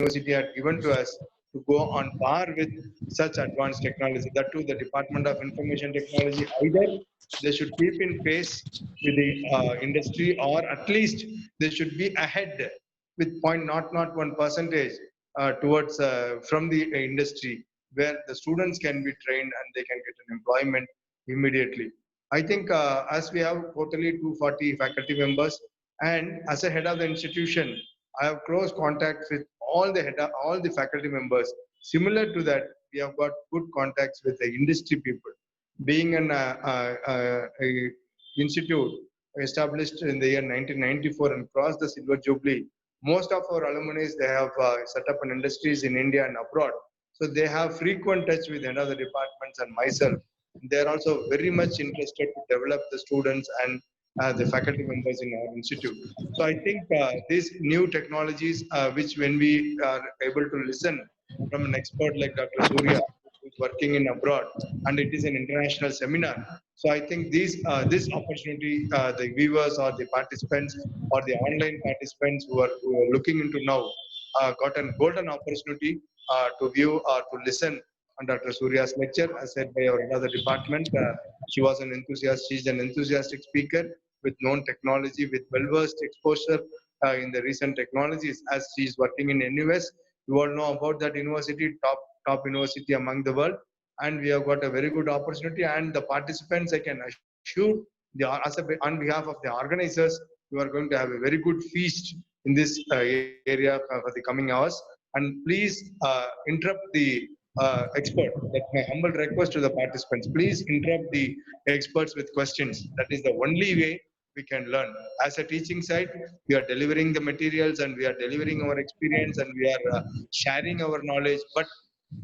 University had given to us to go on par with such advanced technology. That too, the Department of Information Technology, either they should keep in pace with the industry, or at least they should be ahead with 0.001 percentage towards from the industry, where the students can be trained and they can get an employment immediately. I think as we have totally 240 faculty members, and as a head of the institution, I have close contact with all the faculty members. Similar to that, we have got good contacts with the industry people. Being an a institute established in the year 1994 and crossed the silver jubilee, most of our alumni they have set up an industries in India and abroad. So they have frequent touch with another departments and myself. They are also very much interested to develop the students and the faculty members in our institute. So I think these new technologies, which when we are able to listen from an expert like Dr. Surya, who's working in abroad, and it is an international seminar. So I think this opportunity, the viewers or the participants or the online participants who are looking into now, got a golden opportunity to view or to listen on Dr. Surya's lecture, as said by our another department. She was an enthusiast. She's an enthusiastic speaker with known technology, with well-versed exposure in the recent technologies, as she is working in NUS. You all know about that university, top university among the world, and we have got a very good opportunity. And the participants, I can assure, on behalf of the organizers, you are going to have a very good feast in this area for the coming hours. And please interrupt the expert. That's my humble request to the participants. Please interrupt the experts with questions. That is the only way we can learn. As a teaching side, we are delivering the materials and we are delivering our experience and we are sharing our knowledge. But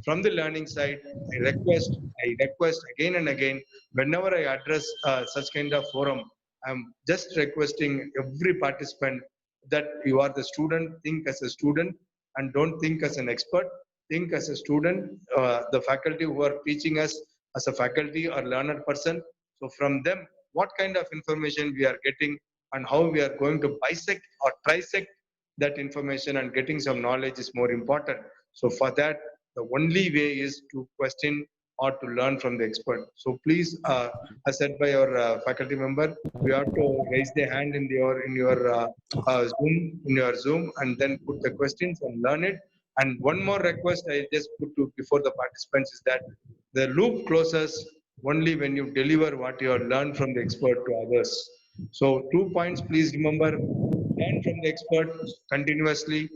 from the learning side, I request again and again, whenever I address such kind of forum, I'm just requesting every participant that you are the student, think as a student and don't think as an expert. Think as a student, the faculty who are teaching us as a faculty or learner person. So from them, what kind of information we are getting and how we are going to bisect or trisect that information and getting some knowledge is more important. So for that, the only way is to question or to learn from the expert. So please, as said by your faculty member, you have to raise the hand in your Zoom, and then put the questions and learn it. And one more request I just put to before the participants is that the loop closes only when you deliver what you have learned from the expert to others. So 2 points, please remember: learn from the expert continuously,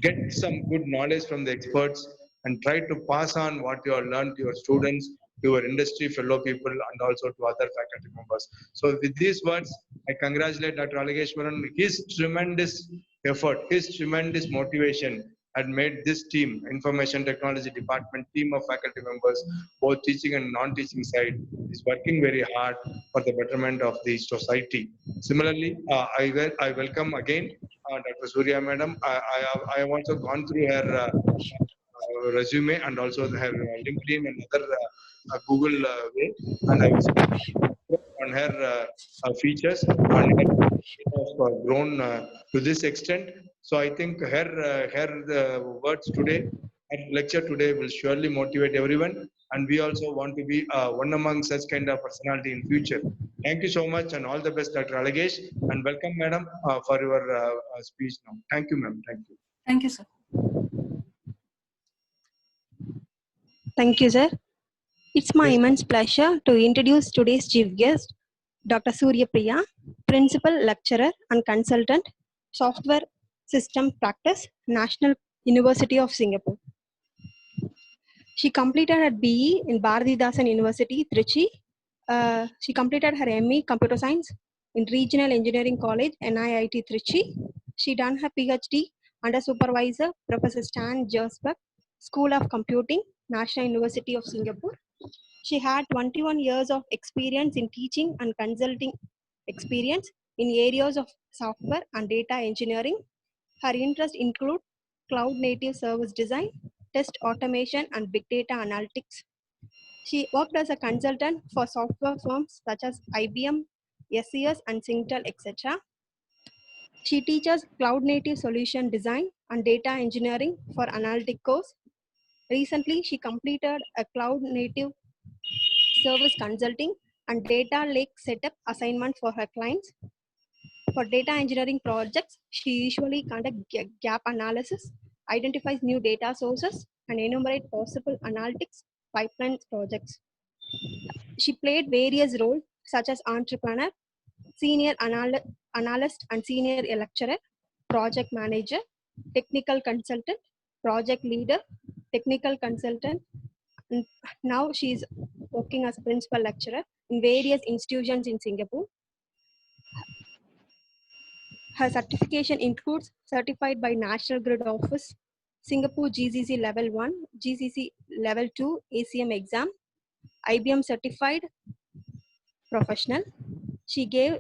get some good knowledge from the experts, and try to pass on what you have learned to your students, to your industry fellow people, and also to other faculty members. So with these words, I congratulate Dr. Alageshwaran. His tremendous effort, his tremendous motivation had made this team, Information Technology Department team of faculty members, both teaching and non-teaching side, is working very hard for the betterment of the society. Similarly, I welcome again Dr. Surya Madam. I have also gone through her resume and also her LinkedIn and other Google way, and I was on her features and her have grown to this extent. So I think her words today, her lecture today will surely motivate everyone, and we also want to be one among such kind of personality in future. Thank you so much, and all the best, Dr. Alagesh, and welcome, madam, for your speech now. Thank you, ma'am. Thank you. Thank you, sir. Thank you, sir. It's my immense pleasure to introduce today's chief guest, Dr. Surya Priya, Principal Lecturer and Consultant, Software System Practice, National University of Singapore. She completed her BE in Bharathidasan University, Trichy. She completed her ME Computer Science in Regional Engineering College, NIIT Trichy. She done her PhD under supervisor Professor Stan Gersbach, School of Computing, National University of Singapore. She had 21 years of experience in teaching and consulting experience in areas of software and data engineering. Her interests include cloud native service design, test automation, and big data analytics. She worked as a consultant for software firms such as IBM, SES, and Singtel, etc. She teaches cloud native solution design and data engineering for analytic course. Recently, she completed a cloud native service consulting and data lake setup assignment for her clients. For data engineering projects, she usually conducts gap analysis, identifies new data sources, and enumerate possible analytics pipeline projects. She played various roles such as entrepreneur, senior analyst and senior lecturer, project manager, technical consultant, project leader, technical consultant. And now she's working as a principal lecturer in various institutions in Singapore. Her certification includes certified by National Grid Office, Singapore GCC Level 1, GCC Level 2 ACM exam, IBM certified professional. She gave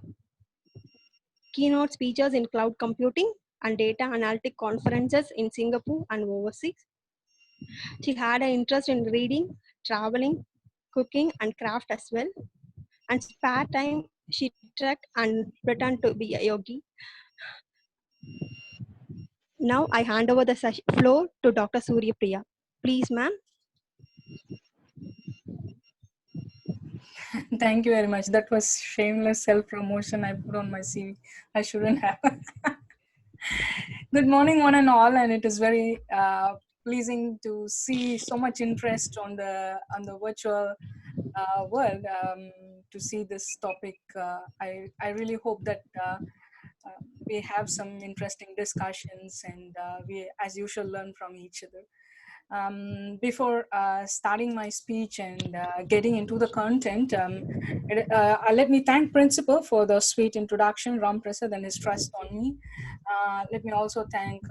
keynote speeches in cloud computing and data analytic conferences in Singapore and overseas. She had an interest in reading, traveling, cooking, and craft as well. And spare time, she trekked and pretended to be a yogi. Now I hand over the floor to Dr. Surya Priya. Please, ma'am. Thank you very much. That was shameless self-promotion I put on my CV. I shouldn't have. Good morning, one and all, and it is very pleasing to see so much interest on the virtual world to see this topic. I really hope that we have some interesting discussions and we, as usual, learn from each other. Before starting my speech and getting into the content, let me thank Principal for the sweet introduction, Ram Prasad, and his trust on me. Let me also thank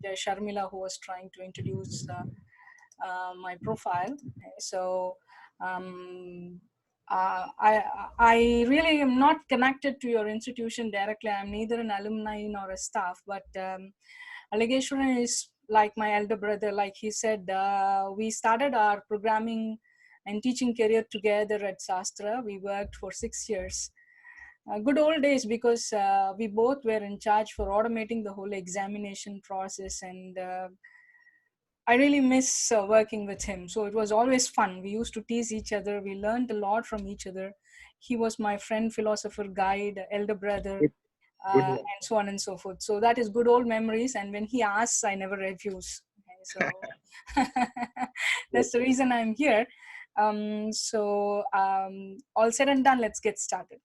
Jay Sharmila, who was trying to introduce my profile. So I really am not connected to your institution directly. I'm neither an alumni nor a staff, but Allegeshwaran is like my elder brother. Like he said, we started our programming and teaching career together at Sastra. We worked for 6 years. Good old days, because we both were in charge for automating the whole examination process, and I really miss working with him. So it was always fun. We used to tease each other. We learned a lot from each other. He was my friend, philosopher, guide, elder brother, and so on and so forth. So that is good old memories. And when he asks, I never refuse. Okay, so that's the reason I'm here. All said and done, let's get started.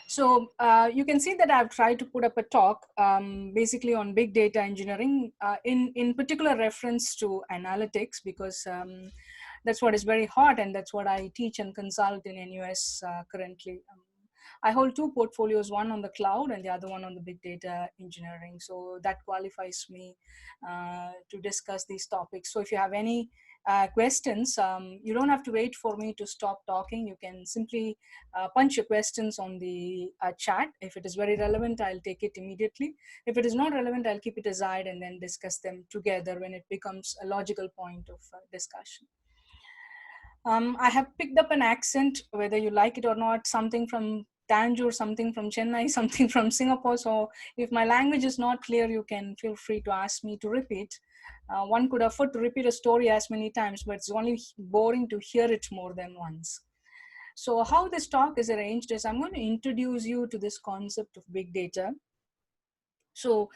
So you can see that I've tried to put up a talk basically on big data engineering in particular reference to analytics, because that's what is very hot, and that's what I teach and consult in NUS currently. I hold two portfolios, one on the cloud and the other one on the big data engineering. So that qualifies me to discuss these topics. So if you have any questions, you don't have to wait for me to stop talking. You can simply punch your questions on the chat. If it is very relevant, I'll take it immediately. If it is not relevant, I'll keep it aside and then discuss them together when it becomes a logical point of discussion. I have picked up an accent, whether you like it or not, something from Tanjore, something from Chennai, something from Singapore. So if my language is not clear, you can feel free to ask me to repeat. One could afford to repeat a story as many times, but it's only boring to hear it more than once. So how this talk is arranged is I'm going to introduce you to this concept of big data. So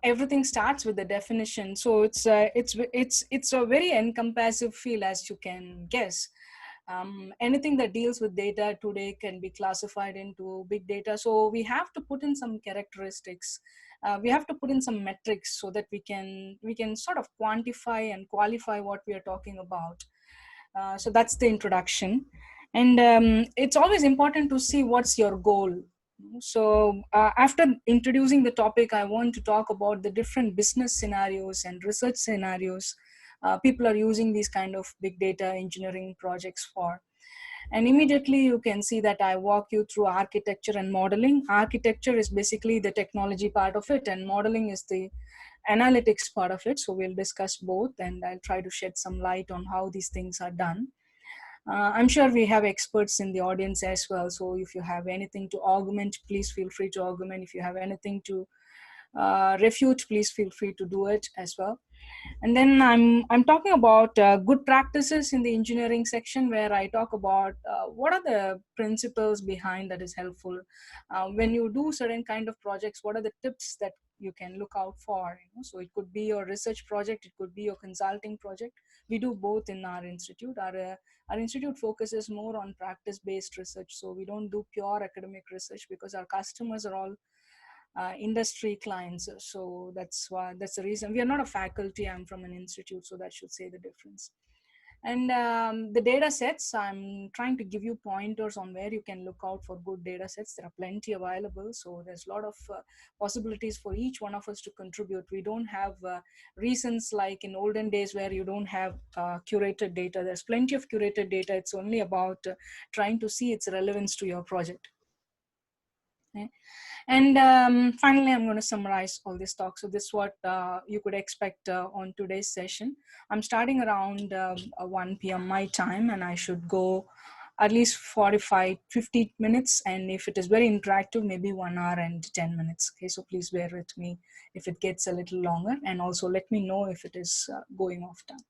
everything starts with the definition. So it's a very encompassive field, as you can guess. Anything that deals with data today can be classified into big data. So we have to put in some characteristics. We have to put in some metrics so that we can sort of quantify and qualify what we are talking about. So that's the introduction. And it's always important to see what's your goal. So after introducing the topic, I want to talk about the different business scenarios and research scenarios people are using these kind of big data engineering projects for. And immediately you can see that I walk you through architecture and modeling. Architecture is basically the technology part of it, and modeling is the analytics part of it. So we'll discuss both, and I'll try to shed some light on how these things are done. I'm sure we have experts in the audience as well. So if you have anything to augment, please feel free to augment. If you have anything to refute, please feel free to do it as well. And then I'm talking about good practices in the engineering section, where I talk about what are the principles behind that is helpful when you do certain kind of projects. What are the tips that you can look out for? So it could be your research project, it could be your consulting project. We do both in our institute. Our institute focuses more on practice-based research, so we don't do pure academic research because our customers are all industry clients. So that's the reason we are not a faculty. I'm from an institute, so that should say the difference. And the data sets, I'm trying to give you pointers on where you can look out for good data sets. There are plenty available, so there's a lot of possibilities for each one of us to contribute. We don't have reasons like in olden days where you don't have curated data. There's plenty of curated data. It's only about trying to see its relevance to your project. Okay. And finally, I'm going to summarize all this talk. So this is what you could expect on today's session. I'm starting around 1 p.m. my time, and I should go at least 45, 50 minutes. And if it is very interactive, maybe 1 hour and 10 minutes. Okay, so please bear with me if it gets a little longer, and also let me know if it is going off time.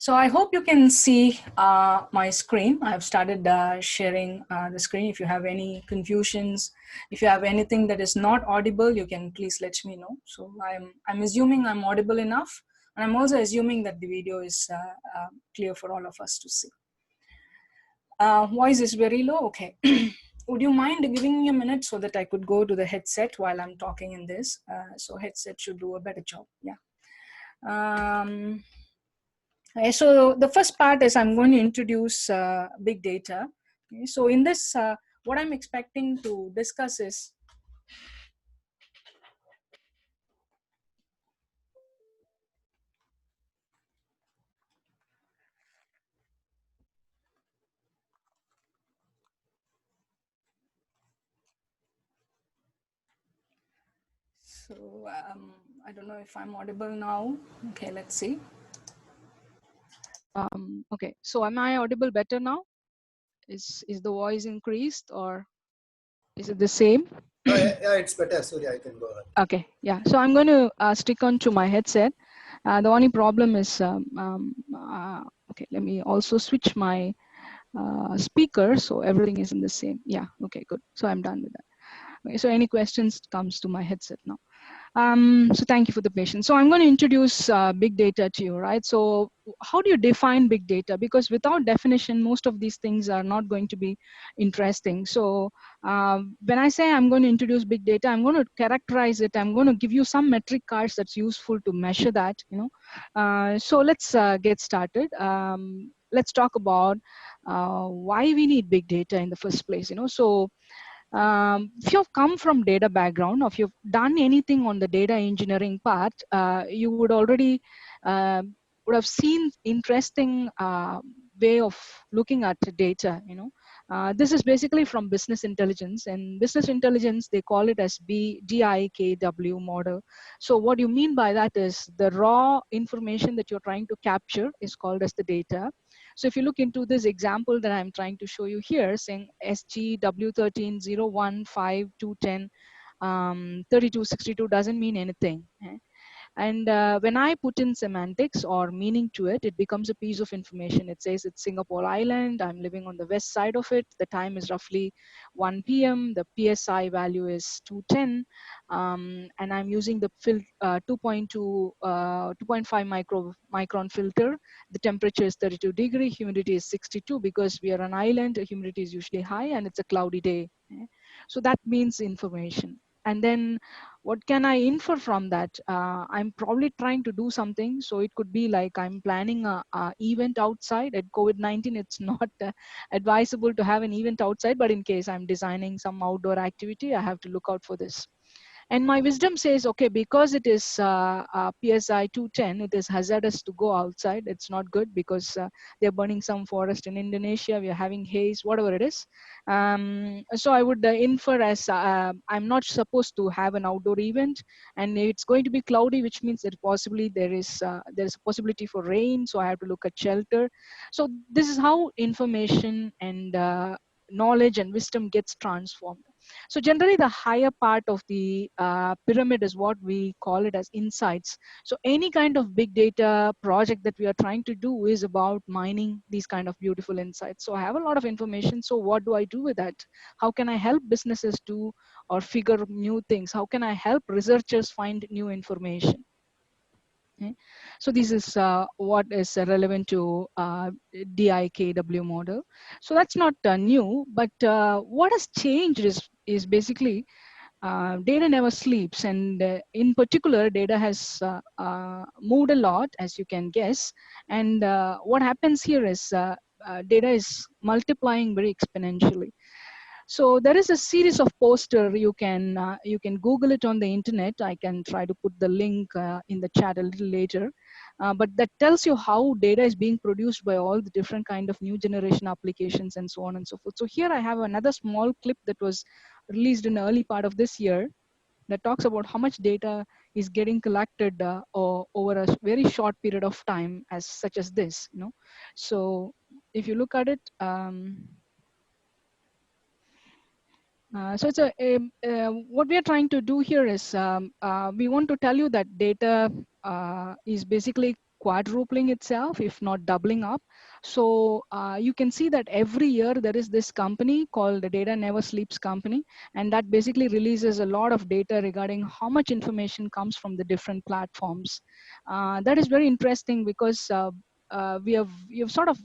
So I hope you can see my screen. I have started sharing the screen. If you have any confusions, if you have anything that is not audible, you can please let me know. So I'm assuming I'm audible enough, and I'm also assuming that the video is clear for all of us to see. Voice is very low. Okay. Would you mind giving me a minute so that I could go to the headset while I'm talking in this? So headset should do a better job. Yeah. Okay, so the first part is I'm going to introduce big data. Okay, so in this, what I'm expecting to discuss is so I don't know if I'm audible now. Okay, let's see. Okay, so am I audible better now? Is the voice increased or is it the same? Yeah, it's better. Surya, I can go ahead. Okay, yeah. So I'm going to stick on to my headset. The only problem is, okay, let me also switch my speaker so everything is in the same. Yeah, okay, good. So I'm done with that. Okay, so any questions comes to my headset now. So thank you for the patience. So I'm going to introduce big data to you, right? So how do you define big data? Because without definition, most of these things are not going to be interesting. So when I say I'm going to introduce big data, I'm going to characterize it. I'm going to give you some metric cards that's useful to measure that, So let's get started. Let's talk about why we need big data in the first place, So if you've come from data background, or if you've done anything on the data engineering part, you would already would have seen interesting way of looking at the data. This is basically from business intelligence, and business intelligence, they call it as DIKW model. So what you mean by that is the raw information that you're trying to capture is called as the data. So if you look into this example that I'm trying to show you here, saying SGW13 015 3262 doesn't mean anything. And when I put in semantics or meaning to it, it becomes a piece of information. It says it's Singapore Island. I'm living on the west side of it. The time is roughly 1 p.m. The PSI value is 210. And I'm using the 2.5 micron filter. The temperature is 32 degree. Humidity is 62 because we are an island. Humidity is usually high and it's a cloudy day. So that means information. And then what can I infer from that? I'm probably trying to do something. So it could be like I'm planning a event outside. At COVID-19, it's not advisable to have an event outside, but in case I'm designing some outdoor activity, I have to look out for this. And my wisdom says, okay, because it is PSI 210, it is hazardous to go outside. It's not good because they're burning some forest in Indonesia. We are having haze, whatever it is. So I would infer as I'm not supposed to have an outdoor event, and it's going to be cloudy, which means that possibly there's a possibility for rain. So I have to look at shelter. So this is how information and knowledge and wisdom gets transformed. So generally the higher part of the pyramid is what we call it as insights. So any kind of big data project that we are trying to do is about mining these kind of beautiful insights. So I have a lot of information. So what do I do with that? How can I help businesses do or figure new things? How can I help researchers find new information? Okay. So this is what is relevant to DIKW model. So that's not new, but what has changed is basically data never sleeps, and in particular, data has moved a lot, as you can guess. And what happens here is data is multiplying very exponentially. So there is a series of poster you can Google it on the internet. I can try to put the link in the chat a little later, but that tells you how data is being produced by all the different kind of new generation applications and so on and so forth. So here I have another small clip that was released in the early part of this year that talks about how much data is getting collected over a very short period of time, as such as this. So if you look at it. So it's what we are trying to do here is we want to tell you that data is basically quadrupling itself, if not doubling up. So you can see that every year there is this company called the Data Never Sleeps company, and that basically releases a lot of data regarding how much information comes from the different platforms. That is very interesting because we have sort of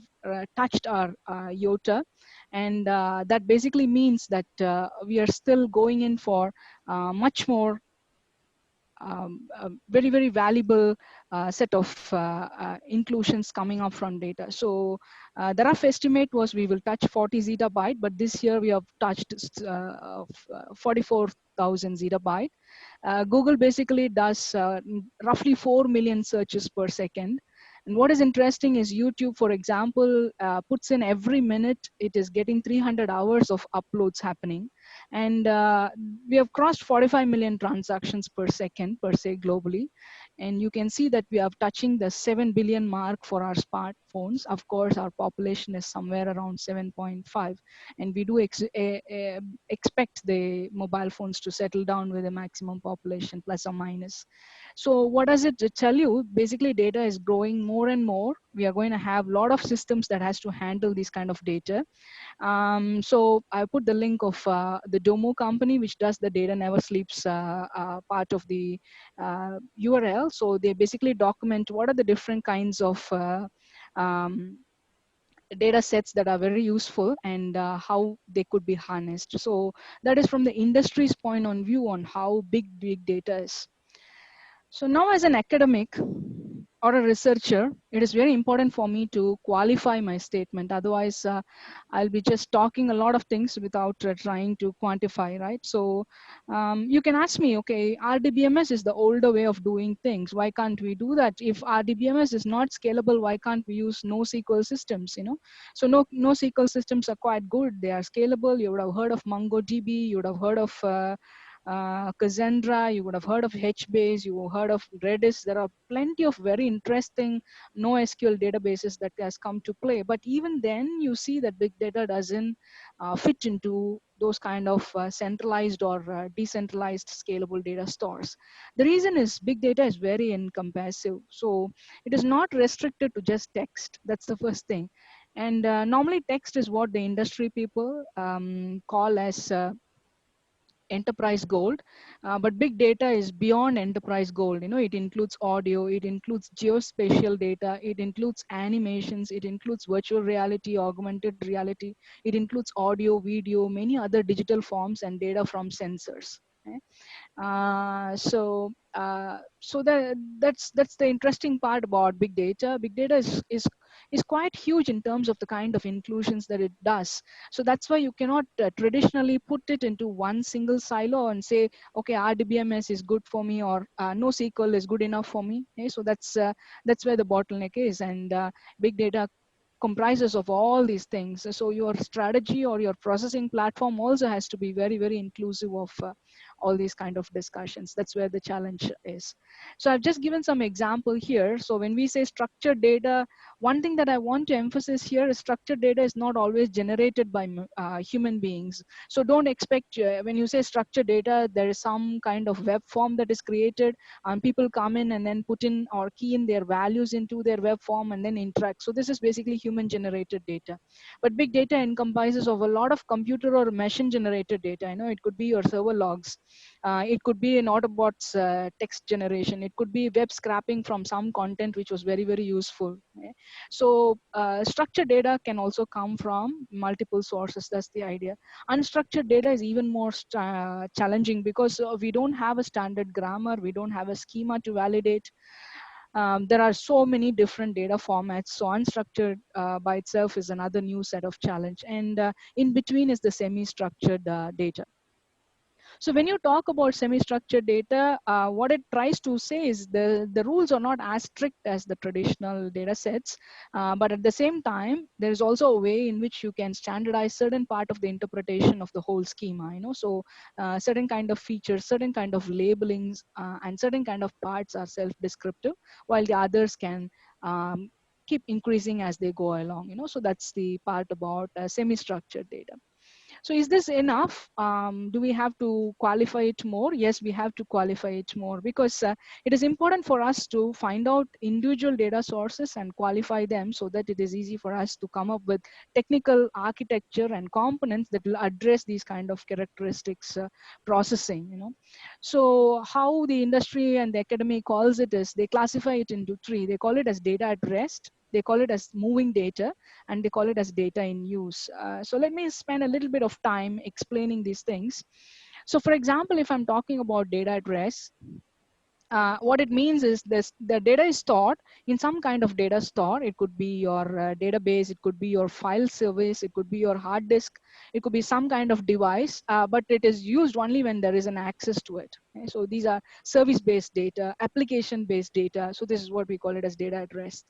touched our YOTA, and that basically means that we are still going in for much more very, very valuable set of inclusions coming up from data. So the rough estimate was we will touch 40 zettabyte, but this year we have touched 44,000 zettabyte. Google basically does roughly 4 million searches per second. And what is interesting is YouTube, for example, puts in every minute, it is getting 300 hours of uploads happening. And we have crossed 45 million transactions per second per se globally. And you can see that we are touching the 7 billion mark for our smartphones. Of course, our population is somewhere around 7.5. And we do expect the mobile phones to settle down with a maximum population plus or minus. So what does it tell you? Basically, data is growing more and more. We are going to have a lot of systems that has to handle this kind of data. So I put the link of the Domo company, which does the Data Never Sleeps part of the URL. So they basically document what are the different kinds of data sets that are very useful and how they could be harnessed. So that is from the industry's point on view on how big data is. So now as an academic or a researcher, it is very important for me to qualify my statement. Otherwise, I'll be just talking a lot of things without trying to quantify, right? So you can ask me, okay, RDBMS is the older way of doing things. Why can't we do that? If RDBMS is not scalable, why can't we use NoSQL systems, So NoSQL systems are quite good. They are scalable. You would have heard of MongoDB. You would have heard of Cassandra, you would have heard of HBase, you have heard of Redis. There are plenty of very interesting NoSQL databases that has come to play. But even then, you see that big data doesn't fit into those kind of centralized or decentralized scalable data stores. The reason is big data is very encompassive. So it is not restricted to just text. That's the first thing. And normally text is what the industry people call as enterprise gold, but big data is beyond enterprise gold. It includes audio, it includes geospatial data, it includes animations, it includes virtual reality, augmented reality, it includes audio, video, many other digital forms and data from sensors. Okay? So that's the interesting part about big data. Big data is quite huge in terms of the kind of inclusions that it does. So that's why you cannot traditionally put it into one single silo and say, okay, RDBMS is good for me, or NoSQL is good enough for me. Okay? So that's where the bottleneck is, and big data comprises of all these things. So your strategy or your processing platform also has to be very, very inclusive all these kind of discussions. That's where the challenge is. So I've just given some example here. So when we say structured data, one thing that I want to emphasize here is structured data is not always generated by human beings. So don't expect, when you say structured data, there is some kind of web form that is created, and people come in and then put in or key in their values into their web form and then interact. So this is basically human generated data. But big data encompasses of a lot of computer or machine generated data. It could be your server logs, it could be an Autobot's text generation, it could be web scraping from some content which was very, very useful. So structured data can also come from multiple sources. That's the idea. Unstructured data is even more challenging because we don't have a standard grammar, we don't have a schema to validate. There are so many different data formats. So unstructured by itself is another new set of challenge. And in between is the semi-structured data. So when you talk about semi-structured data, what it tries to say is the rules are not as strict as the traditional data sets, but at the same time, there is also a way in which you can standardize certain part of the interpretation of the whole schema. So certain kind of features, certain kind of labelings, and certain kind of parts are self-descriptive, while the others can keep increasing as they go along. So that's the part about semi-structured data. So is this enough? Do we have to qualify it more? Yes, we have to qualify it more, because it is important for us to find out individual data sources and qualify them so that it is easy for us to come up with technical architecture and components that will address these kind of characteristics processing. So how the industry and the academy calls it is, they classify it into three. They call it as data at rest, they call it as moving data, and they call it as data in use. So let me spend a little bit of time explaining these things. So for example, if I'm talking about data at rest, what it means is this: the data is stored in some kind of data store. It could be your database, it could be your file service, it could be your hard disk, it could be some kind of device, but it is used only when there is an access to it. Okay? So these are service-based data, application-based data. So this is what we call it as data at rest.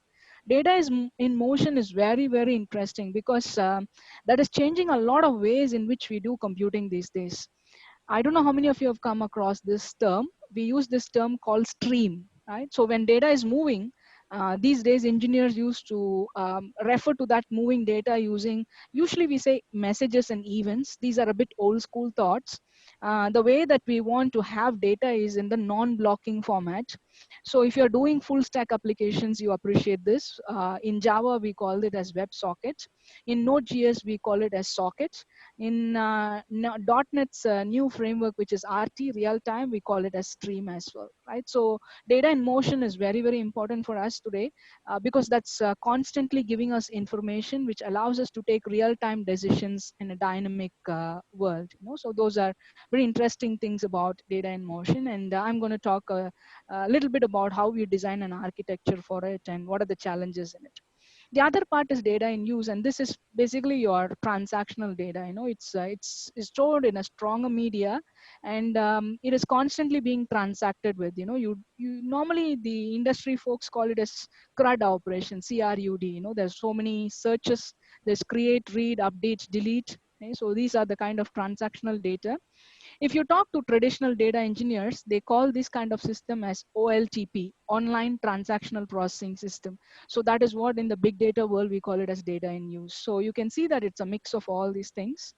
Data is in motion is very, very interesting, because that is changing a lot of ways in which we do computing these days. I don't know how many of you have come across this term. We use this term called stream, right? So when data is moving, these days engineers used to refer to that moving data using, usually we say messages and events. These are a bit old school thoughts. The way that we want to have data is in the non-blocking format. So if you're doing full stack applications, you appreciate this. In Java, we call it as WebSockets. In Node.js, we call it as sockets. In .NET's new framework, which is RT, real time, we call it as stream as well, right? So data in motion is very, very important for us today, because that's constantly giving us information which allows us to take real time decisions in a dynamic world. So those are very interesting things about data in motion. And I'm going to talk a little bit about how we design an architecture for it and what are the challenges in it. The other part is data in use, and this is basically your transactional data. It's stored in a stronger media, and it is constantly being transacted with. You normally, the industry folks call it as CRUD operation, CRUD. There's so many searches. There's create, read, update, delete. Okay? So these are the kind of transactional data. If you talk to traditional data engineers, they call this kind of system as OLTP, online transactional processing system. So that is what in the big data world, we call it as data in use. So you can see that it's a mix of all these things.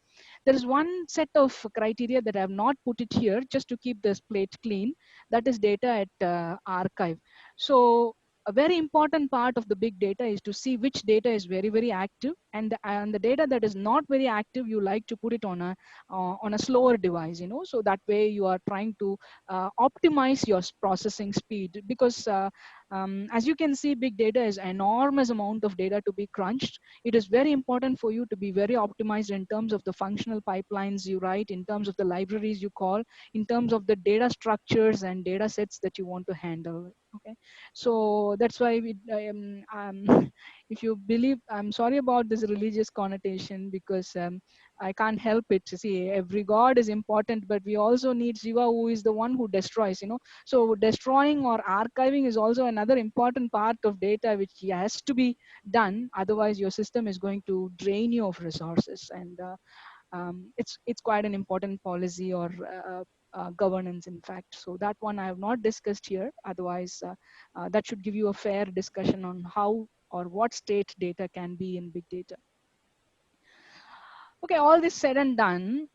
There is one set of criteria that I have not put it here just to keep this plate clean. That is data at archive. So a very important part of the big data is to see which data is very, very active, and the data that is not very active, you like to put it on a slower device. So that way you are trying to optimize your processing speed, because as you can see, big data is enormous amount of data to be crunched. It is very important for you to be very optimized in terms of the functional pipelines you write, in terms of the libraries you call, in terms of the data structures and data sets that you want to handle. Okay, so that's why if you believe, I'm sorry about this religious connotation, because I can't help it. See, every god is important, but we also need Shiva, who is the one who destroys. So destroying or archiving is also another important part of data which has to be done. Otherwise, your system is going to drain you of resources, and it's quite an important policy or governance, in fact. So that one I have not discussed here. Otherwise, that should give you a fair discussion on how or what state data can be in big data. Okay, all this said and done,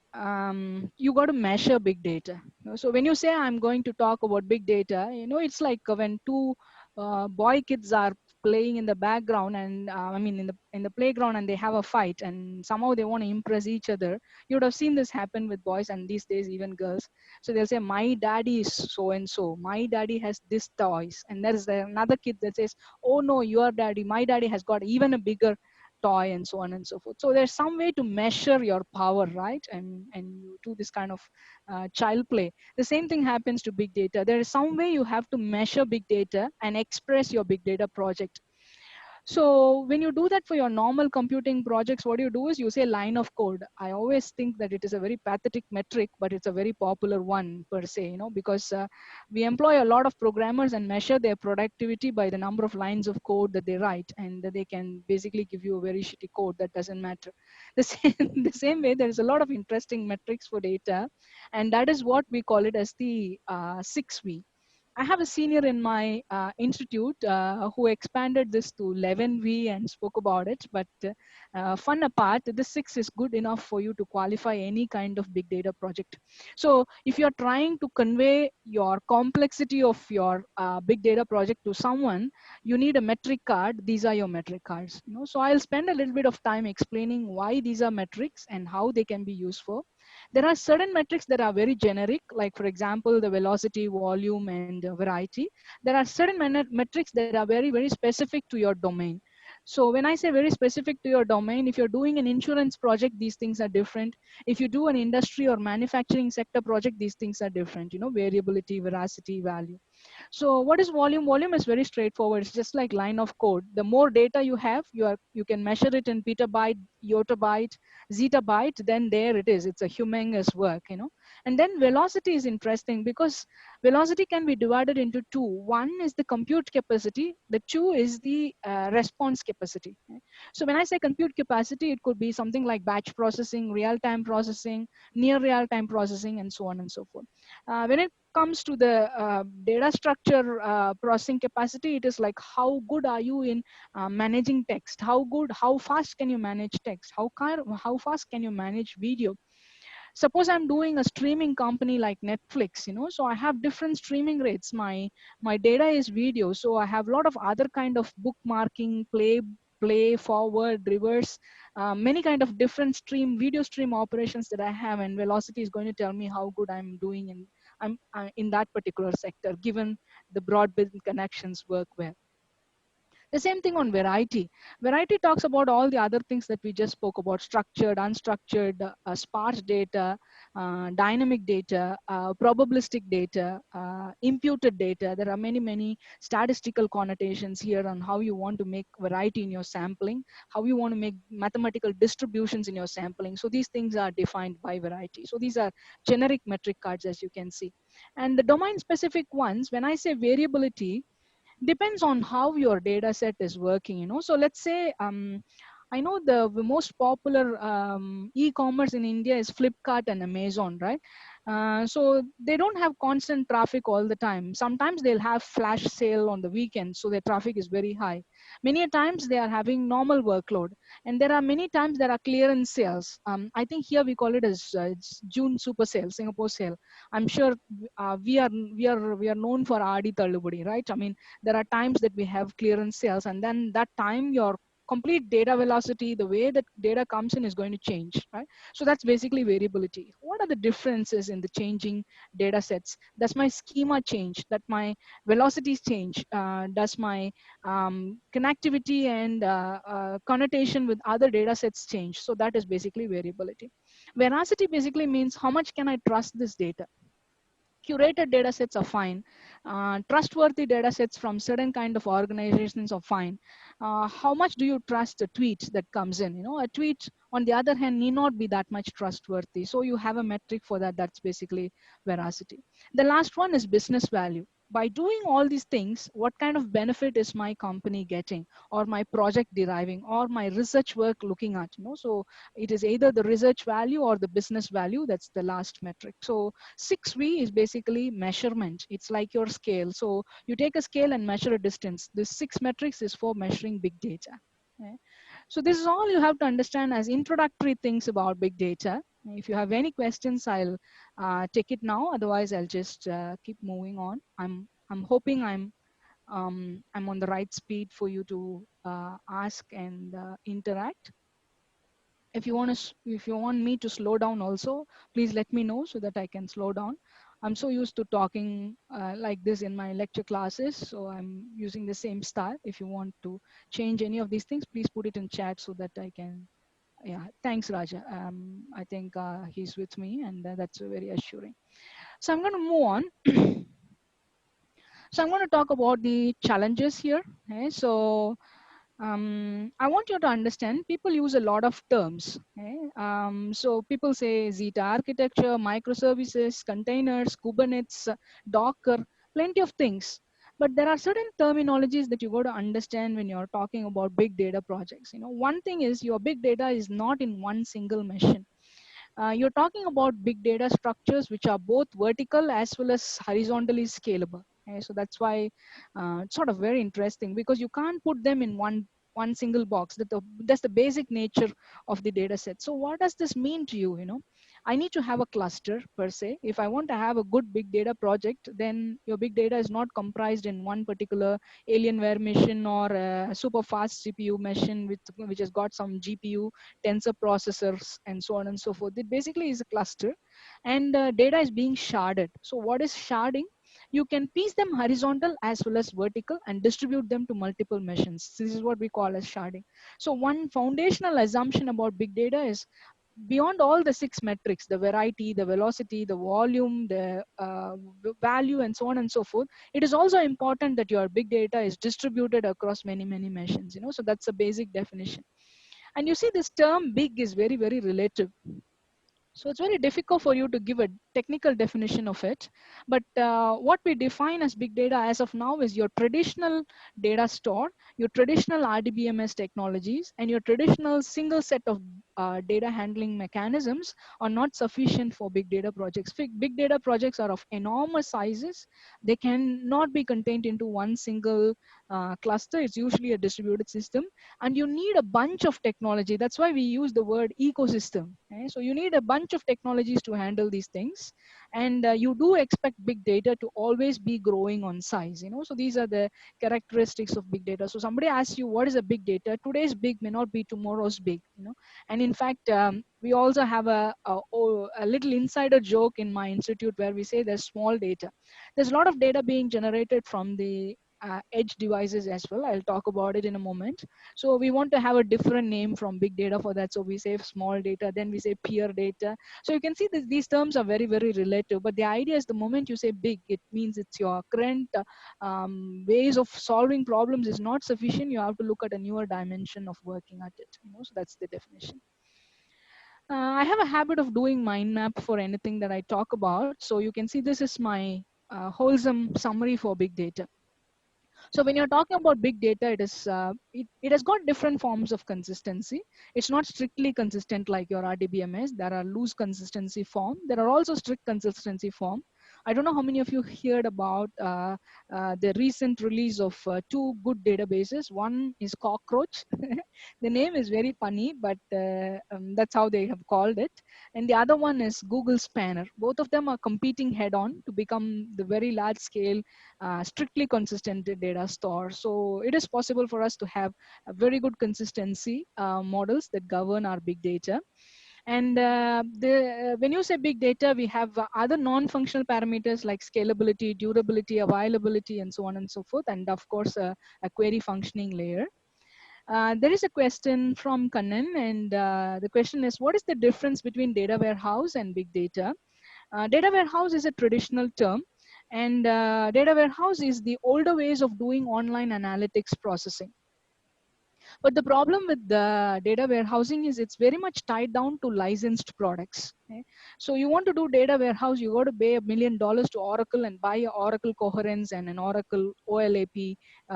you got to measure big data. So when you say I'm going to talk about big data, it's like when two boy kids are playing in the background and I mean in the playground, and they have a fight, and somehow they want to impress each other. You would have seen this happen with boys, and these days even girls. So they'll say, my daddy is so and so, my daddy has this toys, and there is another kid that says, oh no, your daddy, my daddy has got even a bigger toy, and so on and so forth. So there's some way to measure your power, right? And you do this kind of child play. The same thing happens to big data. There is some way you have to measure big data and express your big data project. So when you do that for your normal computing projects, what you do is you say line of code. I always think that it is a very pathetic metric, but it's a very popular one per se, because we employ a lot of programmers and measure their productivity by the number of lines of code that they write, and they can basically give you a very shitty code that doesn't matter. The same way, there is a lot of interesting metrics for data, and that is what we call it as the 6V. I have a senior in my institute who expanded this to 11V and spoke about it. But fun apart, the 6 is good enough for you to qualify any kind of big data project. So if you're trying to convey your complexity of your big data project to someone, you need a metric card. These are your metric cards. So I'll spend a little bit of time explaining why these are metrics and how they can be useful. There are certain metrics that are very generic, like for example, the velocity, volume, and variety. There are certain metrics that are very, very specific to your domain. So when I say very specific to your domain, if you're doing an insurance project, these things are different. If you do an industry or manufacturing sector project, these things are different, variability, veracity, value. So what is volume? Volume is very straightforward. It's just like line of code. The more data you have, you can measure it in petabyte, yottabyte, zettabyte, then there it is. It's a humongous work, And then velocity is interesting because velocity can be divided into two. One is the compute capacity. The two is the response capacity. So when I say compute capacity, it could be something like batch processing, real-time processing, near real-time processing, and so on and so forth. When it comes to the data structure processing capacity, it is like how good are you in managing text, how fast can you manage text, how fast can you manage video. Suppose I'm doing a streaming company like Netflix, so I have different streaming rates. My data is video, so I have a lot of other kind of bookmarking, play, forward, reverse, many kind of different video stream operations that I have, and velocity is going to tell me how good I'm doing in that particular sector, given the broadband connections work well. The same thing on variety. Variety talks about all the other things that we just spoke about: structured, unstructured, sparse data, dynamic data, probabilistic data, imputed data. There are many, many statistical connotations here on how you want to make variety in your sampling, how you want to make mathematical distributions in your sampling. So these things are defined by variety. So these are generic metric cards, as you can see. And the domain specific ones, when I say variability, depends on how your data set is working. So let's say I know the most popular e-commerce in India is Flipkart and Amazon, right? So they don't have constant traffic all the time. Sometimes they'll have flash sale on the weekend, so their traffic is very high. Many a times they are having normal workload, and there are many times there are clearance sales. I think here we call it as June super sale, Singapore sale. I'm sure we are known for Adi Tallubudi, right? I mean, there are times that we have clearance sales, and then that time your complete data velocity, the way that data comes in, is going to change, right? So that's basically variability. What are the differences in the changing data sets? Does my schema change? That my velocities change? Does my connectivity and connotation with other data sets change? So that is basically variability. Veracity basically means how much can I trust this data? Curated data sets are fine. Trustworthy data sets from certain kind of organizations are fine. How much do you trust a tweet that comes in? A tweet, on the other hand, need not be that much trustworthy. So you have a metric for that. That's basically veracity. The last one is business value. by doing all these things, what kind of benefit is my company getting, or my project deriving, or my research work looking at, so it is either the research value or the business value. That's the last metric. So 6V is basically measurement. It's like your scale. So you take a scale and measure a distance. This 6 metrics is for measuring big data. Okay? So this is all you have to understand as introductory things about big data. If you have any questions, I'll take it now. Otherwise, I'll just keep moving on. I'm hoping I'm on the right speed for you to ask and interact. If you want me to slow down also, please let me know so that I can slow down. I'm so used to talking like this in my lecture classes, so I'm using the same style. If you want to change any of these things, please put it in chat so that I can. Yeah, thanks, Raja. I think he's with me, and that's very assuring. So I'm going to move on. So I'm going to talk about the challenges here. Okay? So I want you to understand, people use a lot of terms. Okay? So people say Zeta architecture, microservices, containers, Kubernetes, Docker, plenty of things. But there are certain terminologies that you got to understand when you're talking about big data projects. One thing is your big data is not in one single machine. You're talking about big data structures which are both vertical as well as horizontally scalable. Okay? So that's why it's sort of very interesting, because you can't put them in one single box. That's the basic nature of the data set. So what does this mean to you? I need to have a cluster per se. If I want to have a good big data project, then your big data is not comprised in one particular Alienware machine or a super fast CPU machine which has got some GPU, tensor processors, and so on and so forth. It basically is a cluster, and data is being sharded. So what is sharding? You can piece them horizontal as well as vertical and distribute them to multiple machines. This is what we call as sharding. So one foundational assumption about big data is, beyond all the 6 metrics, the variety, the velocity, the volume, the value, and so on and so forth, it is also important that your big data is distributed across many machines. So that's a basic definition. And you see, this term big is very, very relative. So it's very difficult for you to give a technical definition of it. But what we define as big data as of now is your traditional data store, your traditional RDBMS technologies, and your traditional single set of data handling mechanisms are not sufficient for big data projects. Big data projects are of enormous sizes. They cannot be contained into one single cluster. It's usually a distributed system, and you need a bunch of technology. That's why we use the word ecosystem. Okay? So you need a bunch of technologies to handle these things, and you do expect big data to always be growing on size. So these are the characteristics of big data. So somebody asks you, what is a big data? Today's big may not be tomorrow's big. And in fact, we also have a little insider joke in my institute where we say there's small data. There's a lot of data being generated from the edge devices as well. I'll talk about it in a moment. So we want to have a different name from big data for that. So we say small data, then we say peer data. So you can see that these terms are very, very relative. But the idea is, the moment you say big, it means it's your current ways of solving problems is not sufficient. You have to look at a newer dimension of working at it. So that's the definition. I have a habit of doing mind map for anything that I talk about. So you can see this is my wholesome summary for big data. So when you're talking about big data, it has got different forms of consistency. It's not strictly consistent like your RDBMS. There are loose consistency form. There are also strict consistency form. I don't know how many of you heard about the recent release of 2 good databases. One is Cockroach. The name is very funny, but that's how they have called it. And the other one is Google Spanner. Both of them are competing head-on to become the very large-scale, strictly consistent data store. So it is possible for us to have a very good consistency models that govern our big data. And when you say big data, we have other non-functional parameters like scalability, durability, availability, and so on and so forth. And of course, a query functioning layer. There is a question from Kannan, and the question is, what is the difference between data warehouse and big data? Data warehouse is a traditional term, and data warehouse is the older ways of doing online analytics processing. But the problem with the data warehousing is it's very much tied down to licensed products. Okay? So you want to do data warehouse, you got to pay $1 million to Oracle and buy a Oracle Coherence and an Oracle OLAP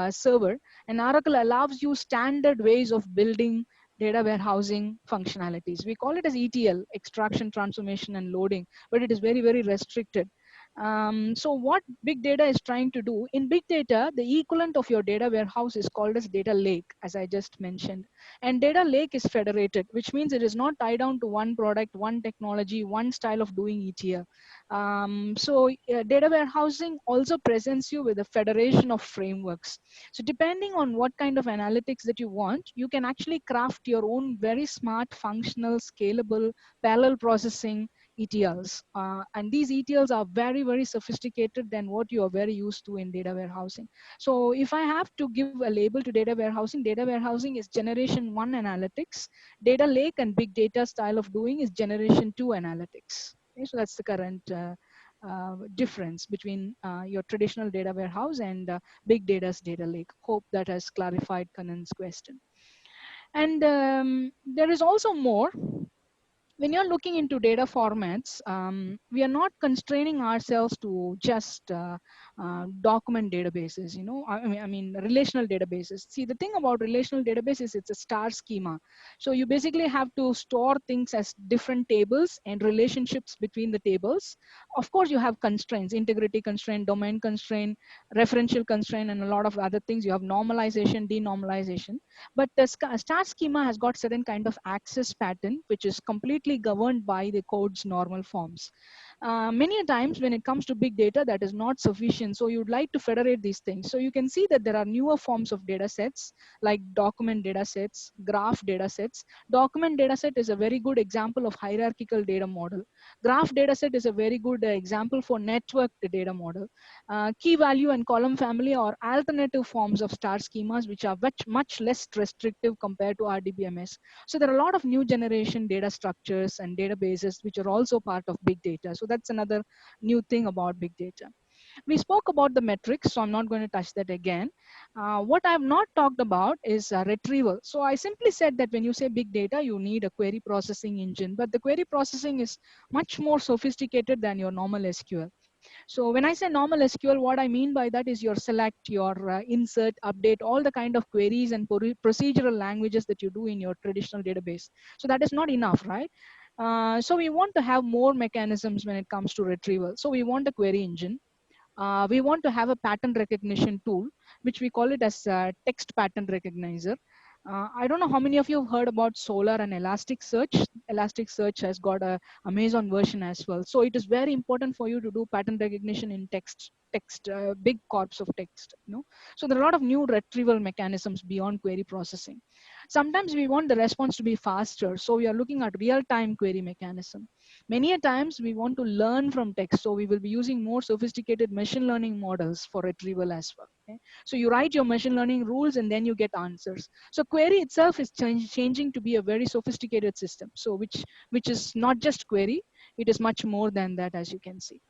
server. And Oracle allows you standard ways of building data warehousing functionalities. We call it as ETL, extraction, transformation, and loading, but it is very, very restricted. So what big data is trying to do, in big data, the equivalent of your data warehouse is called as data lake, as I just mentioned. And data lake is federated, which means it is not tied down to one product, one technology, one style of doing ETL. Data warehousing also presents you with a federation of frameworks. So depending on what kind of analytics that you want, you can actually craft your own very smart, functional, scalable, parallel processing ETLs. And these ETLs are very, very sophisticated than what you are very used to in data warehousing. So if I have to give a label to data warehousing is generation 1 analytics. Data lake and big data style of doing is generation 2 analytics. Okay, so that's the current difference between your traditional data warehouse and big data's data lake. Hope that has clarified Kanan's question. And there is also more. When you're looking into data formats, we are not constraining ourselves to just document databases, you know, I mean, relational databases. See, the thing about relational databases, it's a star schema. So you basically have to store things as different tables and relationships between the tables. Of course, you have constraints, integrity constraint, domain constraint, referential constraint, and a lot of other things. You have normalization, denormalization. But the star schema has got certain kind of access pattern, which is completely governed by the code's normal forms. Many times when it comes to big data, that is not sufficient. So you'd like to federate these things. So you can see that there are newer forms of data sets like document data sets, graph data sets. Document data set is a very good example of hierarchical data model. Graph data set is a very good example for networked data model. Key value and column family are alternative forms of star schemas, which are much less restrictive compared to RDBMS. So there are a lot of new generation data structures and databases, which are also part of big data. So that's another new thing about big data. We spoke about the metrics, so I'm not going to touch that again. What I have not talked about is retrieval. So I simply said that when you say big data, you need a query processing engine, but the query processing is much more sophisticated than your normal SQL. So when I say normal SQL, what I mean by that is your select, your insert, update, all the kind of queries and procedural languages that you do in your traditional database. So that is not enough, right? So we want to have more mechanisms when it comes to retrieval. So we want a query engine. We want to have a pattern recognition tool, which we call it as text pattern recognizer. I don't know how many of you have heard about Solr and Elasticsearch. Elasticsearch has got a Amazon version as well. So it is very important for you to do pattern recognition in big corpus of text. You know? So there are a lot of new retrieval mechanisms beyond query processing. Sometimes we want the response to be faster. So we are looking at real-time query mechanism. Many a times we want to learn from text. So we will be using more sophisticated machine learning models for retrieval as well. Okay? So you write your machine learning rules and then you get answers. So query itself is changing to be a very sophisticated system. So which is not just query, it is much more than that, as you can see.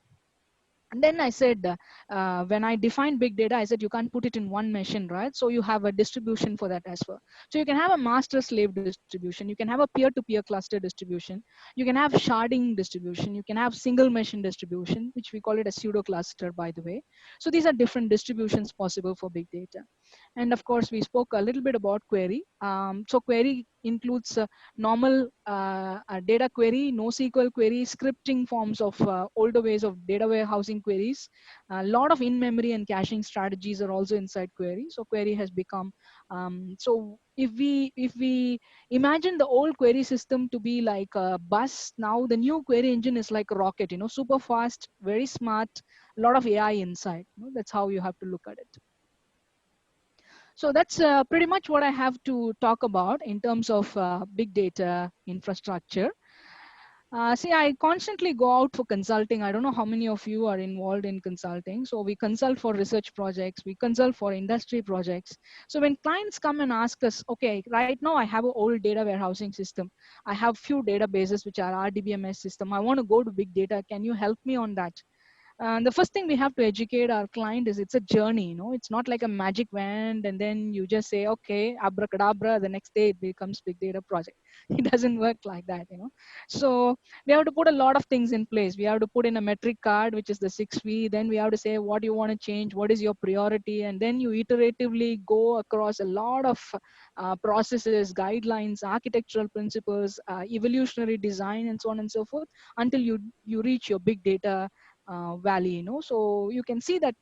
And then I said, when I defined big data, I said you can't put it in one machine, right? So you have a distribution for that as well. So you can have a master-slave distribution. You can have a peer-to-peer cluster distribution. You can have sharding distribution. You can have single machine distribution, which we call it a pseudo cluster, by the way. So these are different distributions possible for big data. And of course, we spoke a little bit about query. So query includes normal data query, NoSQL query, scripting forms of older ways of data warehousing queries. A lot of in-memory and caching strategies are also inside query. So query has become, so if we imagine the old query system to be like a bus, now the new query engine is like a rocket, you know, super fast, very smart, a lot of AI inside. You know, that's how you have to look at it. So that's pretty much what I have to talk about in terms of big data infrastructure. See, I constantly go out for consulting. I don't know how many of you are involved in consulting. So we consult for research projects, we consult for industry projects. So when clients come and ask us, okay, right now I have an old data warehousing system. I have few databases which are RDBMS system. I want to go to big data. Can you help me on that? the first thing we have to educate our client is it's a journey. It's not like a magic wand and then you just say, okay, abracadabra, the next day it becomes big data project. It doesn't work like that. So we have to put a lot of things in place. We have to put in a metric card, which is the 6V. Then we have to say what you want to change, what is your priority, and then you iteratively go across a lot of processes, guidelines, architectural principles, evolutionary design, and so on and so forth, until you reach your big data valley. So you can see that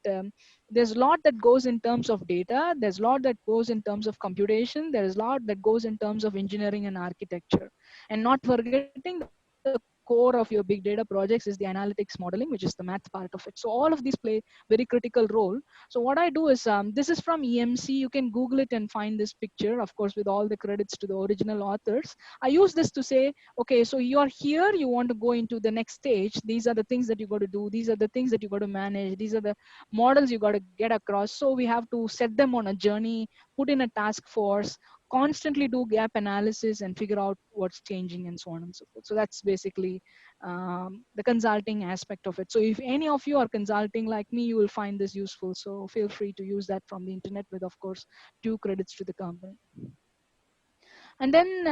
there's a lot that goes in terms of data, there's a lot that goes in terms of computation, there's a lot that goes in terms of engineering and architecture, and not forgetting the core of your big data projects is the analytics modeling, which is the math part of it. So all of these play very critical role. So what I do is, this is from EMC. You can Google it and find this picture, of course, with all the credits to the original authors. I use this to say, okay, so you're here, you want to go into the next stage. These are the things that you got to do. These are the things that you got to manage. These are the models you got to get across. So we have to set them on a journey, put in a task force, constantly do gap analysis and figure out what's changing and so on and so forth. So that's basically the consulting aspect of it. So if any of you are consulting like me, you will find this useful. So feel free to use that from the internet with, of course, due credits to the company. And then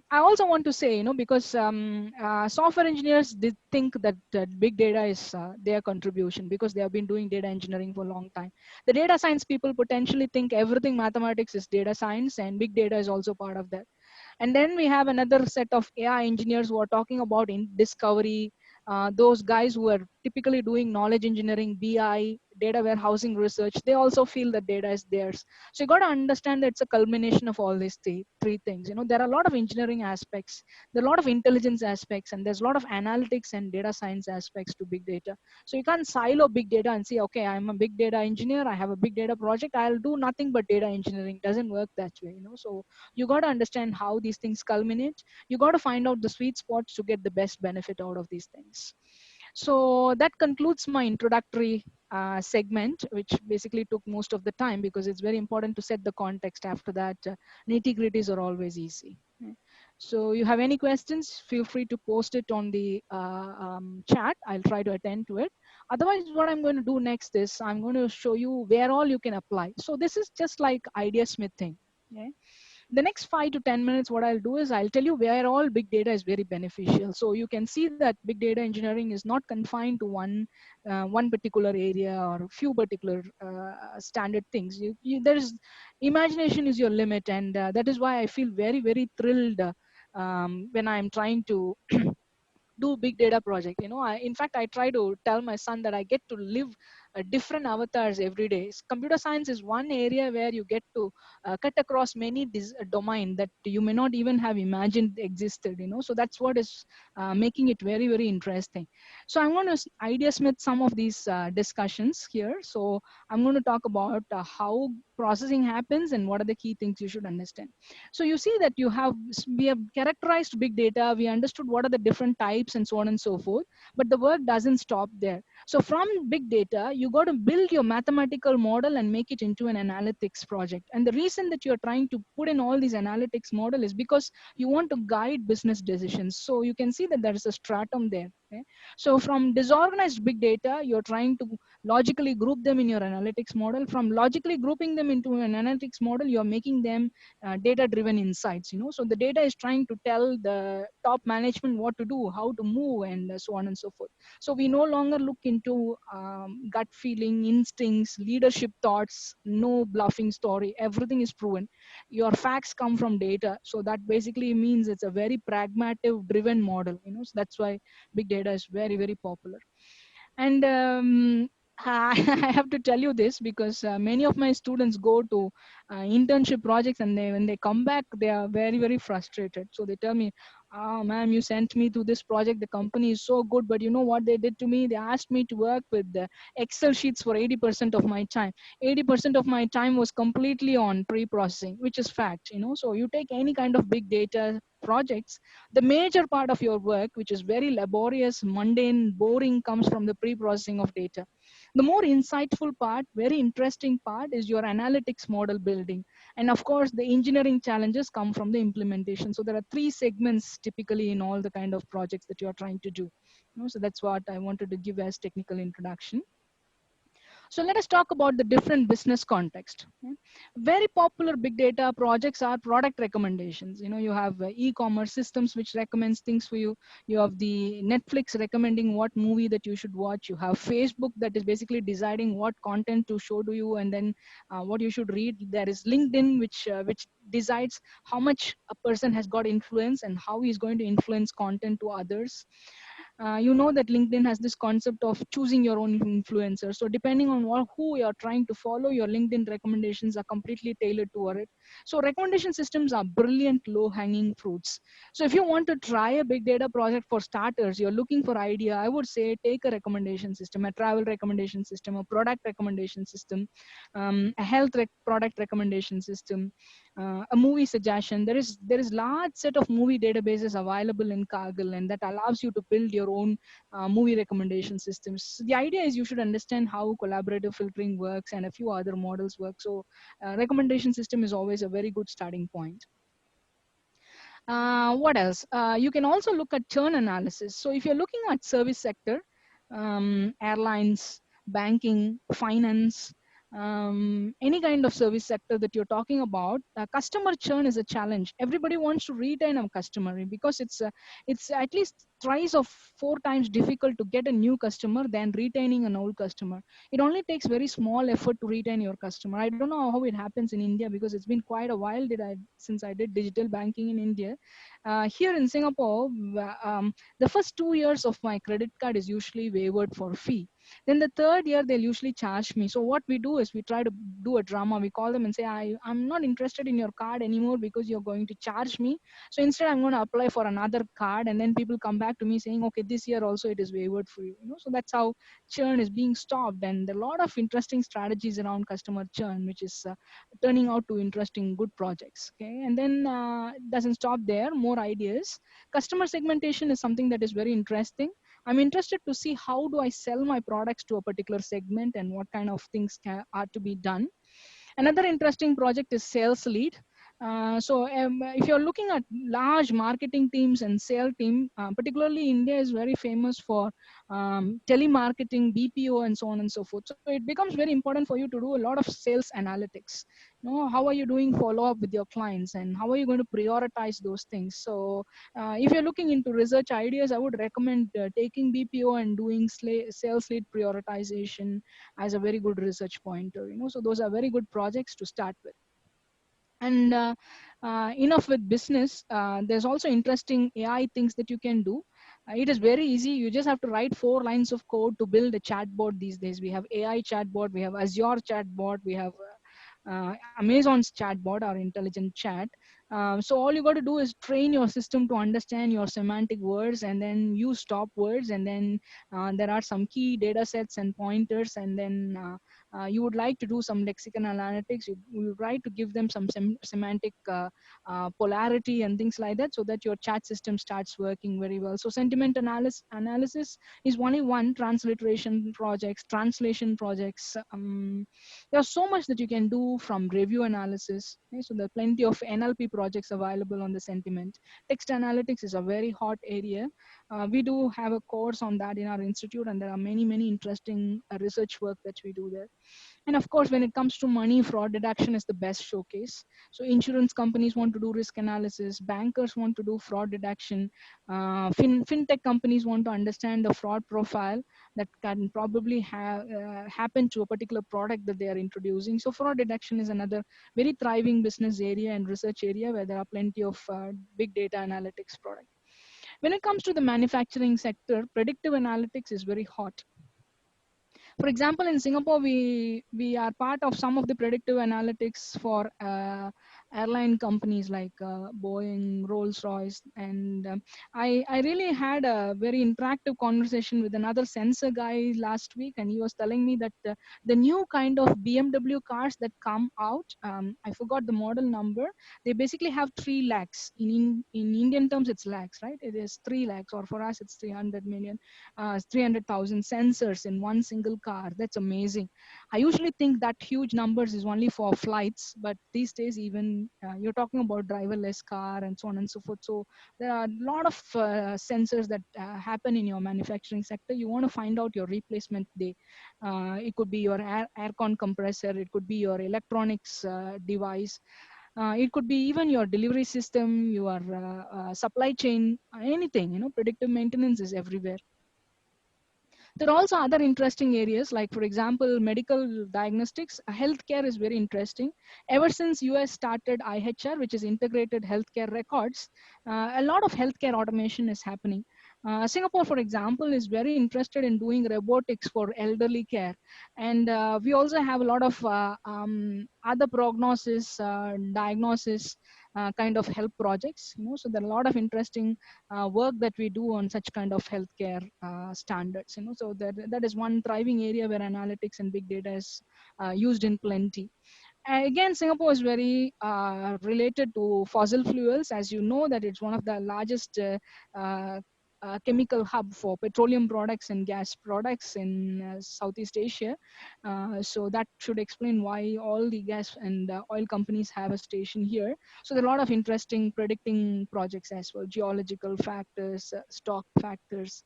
I also want to say, because software engineers did think that big data is their contribution because they have been doing data engineering for a long time. The data science people potentially think everything mathematics is data science, and big data is also part of that. And then we have another set of AI engineers who are talking about in discovery, those guys who are typically doing knowledge engineering, BI, data warehousing research. They also feel that data is theirs. So you got to understand that it's a culmination of all these three things. There are a lot of engineering aspects, there are a lot of intelligence aspects, and there's a lot of analytics and data science aspects to big data. So you can't silo big data and say, okay, I'm a big data engineer, I have a big data project, I'll do nothing but data engineering. Doesn't work that way. So you got to understand how these things culminate. You got to find out the sweet spots to get the best benefit out of these things. So that concludes my introductory segment, which basically took most of the time because it's very important to set the context. After that, nitty-gritties are always easy. So you have any questions, feel free to post it on the chat. I'll try to attend to it. Otherwise, what I'm going to do next is I'm going to show you where all you can apply. So this is just like idea smithing. Okay? The next 5 to 10 minutes, what I'll do is I'll tell you where all big data is very beneficial. So you can see that big data engineering is not confined to one particular area or a few particular standard things. There's imagination is your limit, and that is why I feel very, very thrilled when I'm trying to do big data project. In fact, I try to tell my son that I get to live different avatars every day. Computer science is one area where you get to cut across many domain that you may not even have imagined existed. So that's what is making it very, very interesting. So I'm going to idea smith some of these discussions here. So I'm going to talk about how processing happens and what are the key things you should understand. So you see that we have characterized big data, we understood what are the different types and so on and so forth, but the work doesn't stop there. So from big data, you got to build your mathematical model and make it into an analytics project. And the reason that you're trying to put in all these analytics model is because you want to guide business decisions. So you can see that there is a stratum there. Okay? So from disorganized big data, you're trying to logically group them in your analytics model. From logically grouping them into an analytics model, you're making them data driven insights. So the data is trying to tell the top management what to do, how to move, and so on and so forth. So we no longer look into gut feeling, instincts, leadership thoughts, no bluffing story. Everything is proven. Your facts come from data. So that basically means it's a very pragmatic driven model. So that's why big data is very, very popular. And I have to tell you this because many of my students go to internship projects, and when they come back, they are very, very frustrated. So they tell me, "Oh, ma'am, you sent me to this project. The company is so good, but you know what they did to me? They asked me to work with the Excel sheets for 80% of my time. 80% of my time was completely on pre-processing, which is fact. So you take any kind of big data projects, the major part of your work, which is very laborious, mundane, boring, comes from the pre-processing of data. The more insightful part, very interesting part, is your analytics model building. And of course, the engineering challenges come from the implementation. So there are three segments typically in all the kind of projects that you are trying to do. So that's what I wanted to give as technical introduction. So let us talk about the different business context. Very popular big data projects are product recommendations. You have e-commerce systems which recommends things for you. You have the Netflix recommending what movie that you should watch. You have Facebook that is basically deciding what content to show to you and then what you should read. There is LinkedIn which decides how much a person has got influence and how he's going to influence content to others. You know that LinkedIn has this concept of choosing your own influencer. So depending on who you're trying to follow, your LinkedIn recommendations are completely tailored toward it. So recommendation systems are brilliant low-hanging fruits. So if you want to try a big data project, for starters, you're looking for idea, I would say take a recommendation system, a travel recommendation system, a product recommendation system, a health product recommendation system, a movie suggestion. There is large set of movie databases available in Kaggle, and that allows you to build your own movie recommendation systems. So the idea is you should understand how collaborative filtering works and a few other models work. So recommendation system is always a very good starting point. What else? You can also look at churn analysis. So if you're looking at service sector, airlines, banking, finance, any kind of service sector that you're talking about, customer churn is a challenge. Everybody wants to retain a customer because it's at least thrice or four times difficult to get a new customer than retaining an old customer. It only takes very small effort to retain your customer. I don't know how it happens in India because it's been quite a while since I did digital banking in India. Here in Singapore, the first 2 years of my credit card is usually waived for fee. Then the third year they'll usually charge me. So what we do is we try to do a drama. We call them and say, I'm not interested in your card anymore because you're going to charge me. So instead I'm going to apply for another card, and then people come back to me saying, okay, this year also it is waived for you. So that's how churn is being stopped. And a lot of interesting strategies around customer churn, which is turning out to interesting good projects. Okay, and then it doesn't stop there. More ideas. Customer segmentation is something that is very interesting. I'm interested to see how do I sell my products to a particular segment and what kind of things are to be done. Another interesting project is sales lead. If you're looking at large marketing teams and sales team, particularly India is very famous for telemarketing, BPO, and so on and so forth. So it becomes very important for you to do a lot of sales analytics. How are you doing follow up with your clients, and how are you going to prioritize those things? So if you're looking into research ideas, I would recommend taking BPO and doing sales lead prioritization as a very good research pointer. So those are very good projects to start with. And enough with business. There's also interesting AI things that you can do. It is very easy. You just have to write 4 lines of code to build a chatbot these days. We have AI chatbot, we have Azure chatbot, we have Amazon's chatbot or intelligent chat. So all you got to do is train your system to understand your semantic words and then use stop words. And then there are some key data sets and pointers. And then you would like to do some lexical analytics. You try to give them some semantic polarity and things like that so that your chat system starts working very well. So sentiment analysis is only one. Transliteration projects, translation projects. There's so much that you can do from review analysis. Okay? So there are plenty of NLP projects available on the sentiment. Text analytics is a very hot area. We do have a course on that in our institute, and there are many, many interesting research work that we do there. And of course, when it comes to money, fraud detection is the best showcase. So insurance companies want to do risk analysis, bankers want to do fraud detection, fintech companies want to understand the fraud profile that can probably happen to a particular product that they are introducing. So fraud detection is another very thriving business area and research area where there are plenty of big data analytics product. When it comes to the manufacturing sector, predictive analytics is very hot. For example, in Singapore, we are part of some of the predictive analytics for airline companies like Boeing, Rolls-Royce, and I really had a very interactive conversation with another sensor guy last week, and he was telling me that the new kind of BMW cars that come out, I forgot the model number. They basically have 3 lakhs. In Indian terms, it's lakhs, right? It is 3 lakhs, or for us, it's 300 million, 300,000 sensors in one single car. That's amazing. I usually think that huge numbers is only for flights, but these days even you're talking about driverless car and so on and so forth. So there are a lot of sensors that happen in your manufacturing sector. You want to find out your replacement day. It could be your aircon compressor. It could be your electronics device. It could be even your delivery system, your supply chain, anything. Predictive maintenance is everywhere. There are also other interesting areas, like for example, medical diagnostics. Healthcare is very interesting. Ever since US started IHR, which is Integrated Healthcare Records, a lot of healthcare automation is happening. Singapore, for example, is very interested in doing robotics for elderly care. And we also have a lot of other prognosis, diagnosis kind of help projects. So there are a lot of interesting work that we do on such kind of healthcare standards. So that is one thriving area where analytics and big data is used in plenty. Again, Singapore is very related to fossil fuels. As you know, that it's one of the largest chemical hub for petroleum products and gas products in Southeast Asia. So that should explain why all the gas and oil companies have a station here. So there are a lot of interesting predicting projects as well: geological factors, stock factors,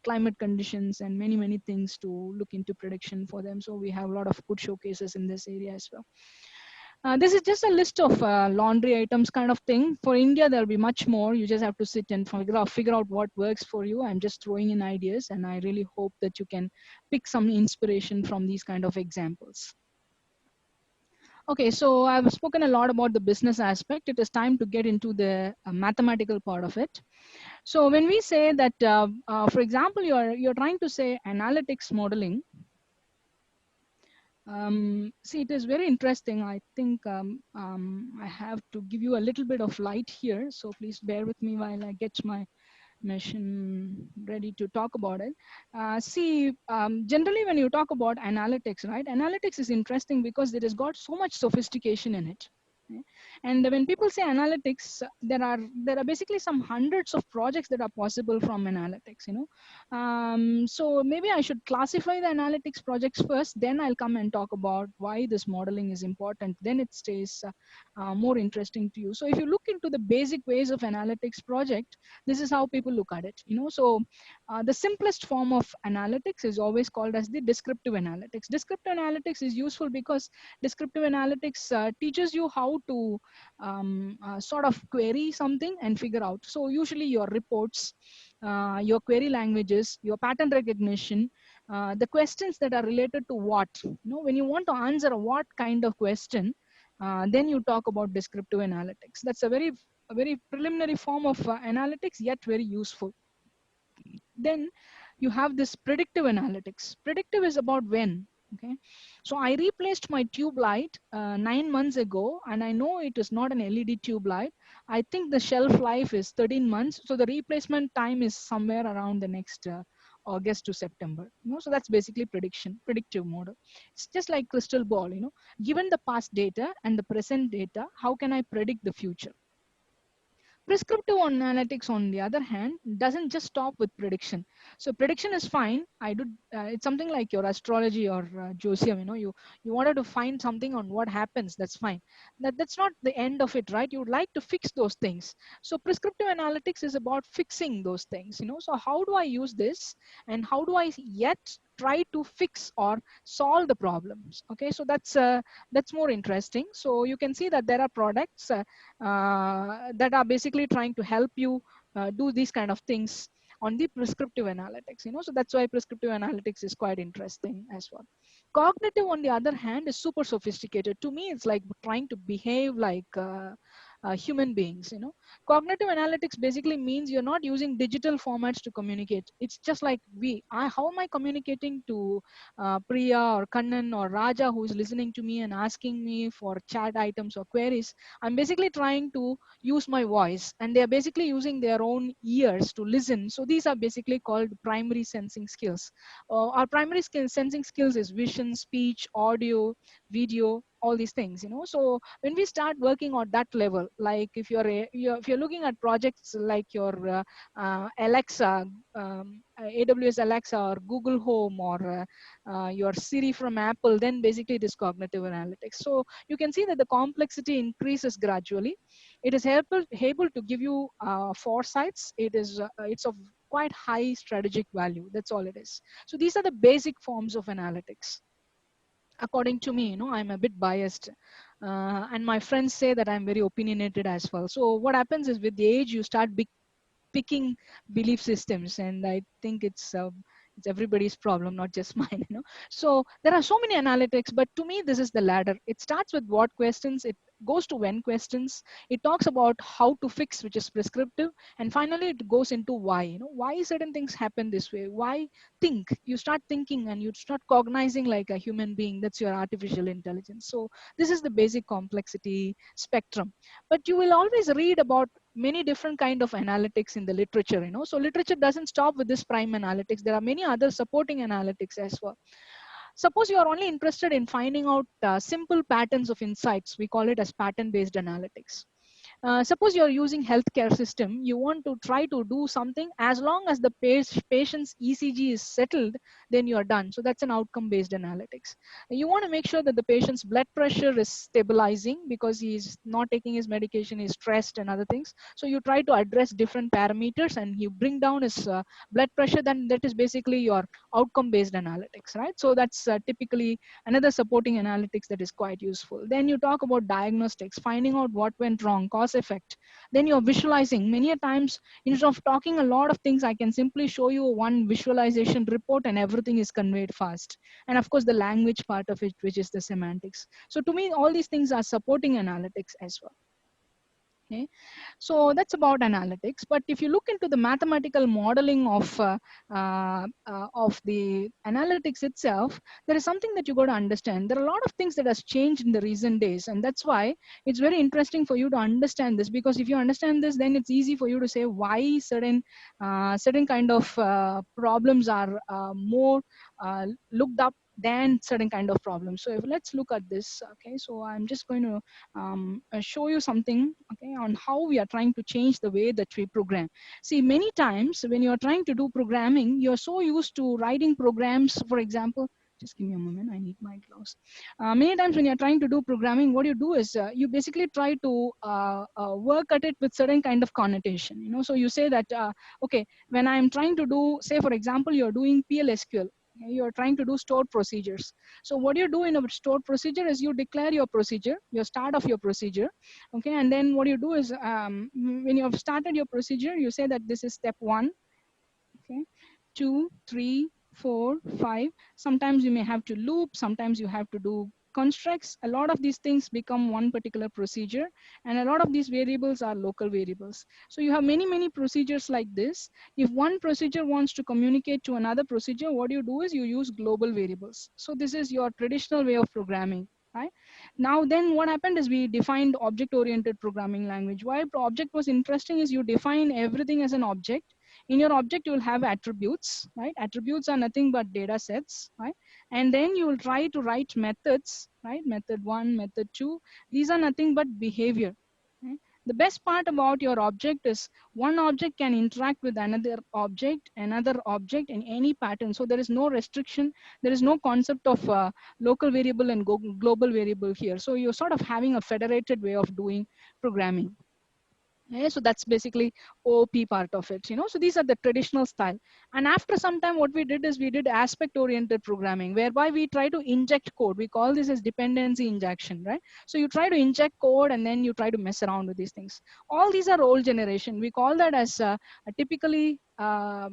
climate conditions, and many, many things to look into prediction for them. So we have a lot of good showcases in this area as well. This is just a list of laundry items kind of thing. For India, there'll be much more. You just have to sit and figure out what works for you. I'm just throwing in ideas, and I really hope that you can pick some inspiration from these kind of examples. Okay, so I've spoken a lot about the business aspect. It is time to get into the mathematical part of it. So when we say that, for example, you're trying to say analytics modeling. See, it is very interesting. I think I have to give you a little bit of light here. So please bear with me while I get my machine ready to talk about it. See, generally when you talk about analytics, right? Analytics is interesting because it has got so much sophistication in it. Okay? And when people say analytics, there are basically some hundreds of projects that are possible from analytics. So maybe I should classify the analytics projects first, then I'll come and talk about why this modeling is important. Then it stays more interesting to you. So if you look into the basic ways of analytics project, this is how people look at it. So the simplest form of analytics is always called as the descriptive analytics. Descriptive analytics is useful because descriptive analytics teaches you how to sort of query something and figure out. So usually your reports, your query languages, your pattern recognition, the questions that are related to what. When you want to answer a what kind of question, then you talk about descriptive analytics. That's a very preliminary form of analytics, yet very useful. Then you have this predictive analytics. Predictive is about when. Okay, so I replaced my tube light 9 months ago, and I know it is not an LED tube light. I think the shelf life is 13 months, so the replacement time is somewhere around the next August to September. So that's basically predictive model. It's just like crystal ball. Given the past data and the present data, how can I predict the future? Prescriptive analytics, on the other hand, doesn't just stop with prediction. So prediction is fine. It's something like your astrology or Josium. You wanted to find something on what happens. That's fine. That's not the end of it, right? You would like to fix those things. So prescriptive analytics is about fixing those things. So how do I use this, and how do I yet try to fix or solve the problems? Okay, so that's more interesting. So you can see that there are products that are basically trying to help you do these kind of things on the prescriptive analytics. So that's why prescriptive analytics is quite interesting as well. Cognitive, on the other hand, is super sophisticated. To me, it's like trying to behave like human beings. You know, cognitive analytics basically means you're not using digital formats to communicate. It's just like how am I communicating to Priya or Kannan or Raja who is listening to me and asking me for chat items or queries? I'm basically trying to use my voice, and they're basically using their own ears to listen. So these are basically called primary sensing skills. Our primary sensing skills is vision, speech, audio, video, all these things. You know, so when we start working on that level, like if you're looking at projects like your Alexa, AWS Alexa or Google Home, or your Siri from Apple, then basically it is cognitive analytics. So you can see that the complexity increases gradually. It is able to give you foresights. It's of quite high strategic value. That's all it is. So these are the basic forms of analytics. According to me, you know, I'm a bit biased, and my friends say that I'm very opinionated as well. So what happens is, with the age, you start picking belief systems, and I think it's everybody's problem, not just mine. You know, so there are so many analytics, but to me, this is the ladder. It starts with what questions, it goes to when questions, it talks about how to fix, which is prescriptive, and finally it goes into why. You know, why certain things happen this way, why think. You start thinking and you start cognizing like a human being. That's your artificial intelligence. So this is the basic complexity spectrum. But you will always read about many different kind of analytics in the literature. You know, so literature doesn't stop with this prime analytics. There are many other supporting analytics as well. Suppose you are only interested in finding out simple patterns of insights. We call it as pattern based analytics. Suppose you're using healthcare system, you want to try to do something. As long as the patient's ECG is settled, then you're done. So that's an outcome based analytics. You want to make sure that the patient's blood pressure is stabilizing because he's not taking his medication, he's stressed and other things. So you try to address different parameters and you bring down his blood pressure. Then that is basically your outcome based analytics, right? So that's typically another supporting analytics that is quite useful. Then you talk about diagnostics, finding out what went wrong, cause effect. Then you're visualizing. Many a times, instead of talking a lot of things, I can simply show you one visualization report and everything is conveyed fast. And of course, the language part of it, which is the semantics. So to me, all these things are supporting analytics as well. Okay, so that's about analytics. But if you look into the mathematical modeling of the analytics itself, there is something that you got to understand. There are a lot of things that has changed in the recent days, and that's why it's very interesting for you to understand this. Because if you understand this, then it's easy for you to say why certain kind of problems are more looked up than certain kind of problems. So let's look at this. Okay, so I'm just going to show you something, okay, on how we are trying to change the way that we program. See, many times when you're trying to do programming, you're so used to writing programs. For example, just give me a moment, I need my gloves. Many times when you're trying to do programming, what you do is you basically try to work at it with certain kind of connotation. You know, so you say that okay, when I'm trying to do, say for example, you're doing PLSQL, you're trying to do stored procedures. So what you do in a stored procedure is you declare your procedure, your start of your procedure. Okay, and then what you do is when you have started your procedure, you say that this is step 1. Okay, 2, 3, 4, 5. Sometimes you may have to loop, sometimes you have to do constructs. A lot of these things become one particular procedure, and a lot of these variables are local variables. So you have many procedures like this. If one procedure wants to communicate to another procedure, what you do is you use global variables. So this is your traditional way of programming, right? Now then what happened is we defined object oriented programming language. Why object was interesting is you define everything as an object. In your object, you will have attributes, right? Attributes are nothing but data sets, right? And then you will try to write methods, right? Method 1, method 2. These are nothing but behavior. Right? The best part about your object is one object can interact with another object in any pattern. So there is no restriction. There is no concept of local variable and global variable here. So you're sort of having a federated way of doing programming. Yeah, so that's basically OP part of it, you know. So these are the traditional style. And after some time, what we did is we did aspect oriented programming, whereby we try to inject code. We call this as dependency injection, right? So you try to inject code and then you try to mess around with these things. All these are old generation. We call that as a typically a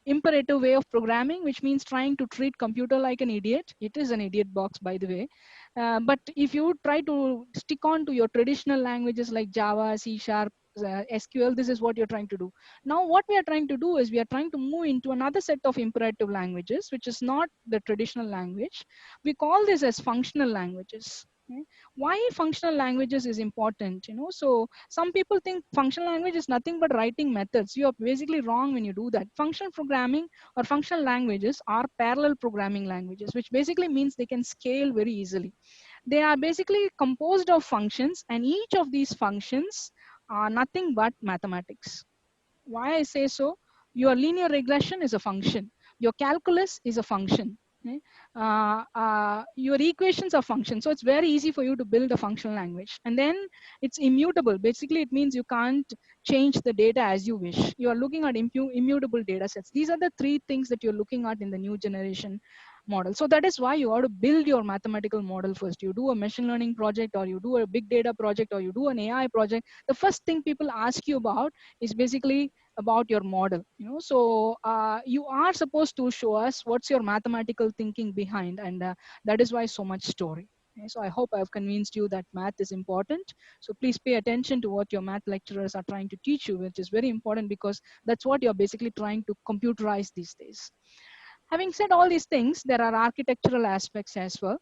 imperative way of programming, which means trying to treat computer like an idiot. It is an idiot box, by the way. But if you try to stick on to your traditional languages like Java, C Sharp, SQL, this is what you're trying to do. Now, what we are trying to do is we are trying to move into another set of imperative languages, which is not the traditional language. We call this as functional languages. Okay? Why functional languages is important? So some people think functional language is nothing but writing methods. You are basically wrong when you do that. Functional programming or functional languages are parallel programming languages, which basically means they can scale very easily. They are basically composed of functions, and each of these functions are nothing but mathematics. Why I say so? Your linear regression is a function. Your calculus is a function. Okay? Your equations are functions. So it's very easy for you to build a functional language. And then it's immutable. Basically, it means you can't change the data as you wish. You are looking at immutable data sets. These are the three things that you're looking at in the new generation model. So that is why you ought to build your mathematical model first. You do a machine learning project, or you do a big data project, or you do an AI project. The first thing people ask you about is basically about your model. So you are supposed to show us what's your mathematical thinking behind, and that is why so much story. Okay, so I hope I've convinced you that math is important. So please pay attention to what your math lecturers are trying to teach you, which is very important, because that's what you're basically trying to computerize these days. Having said all these things, there are architectural aspects as well.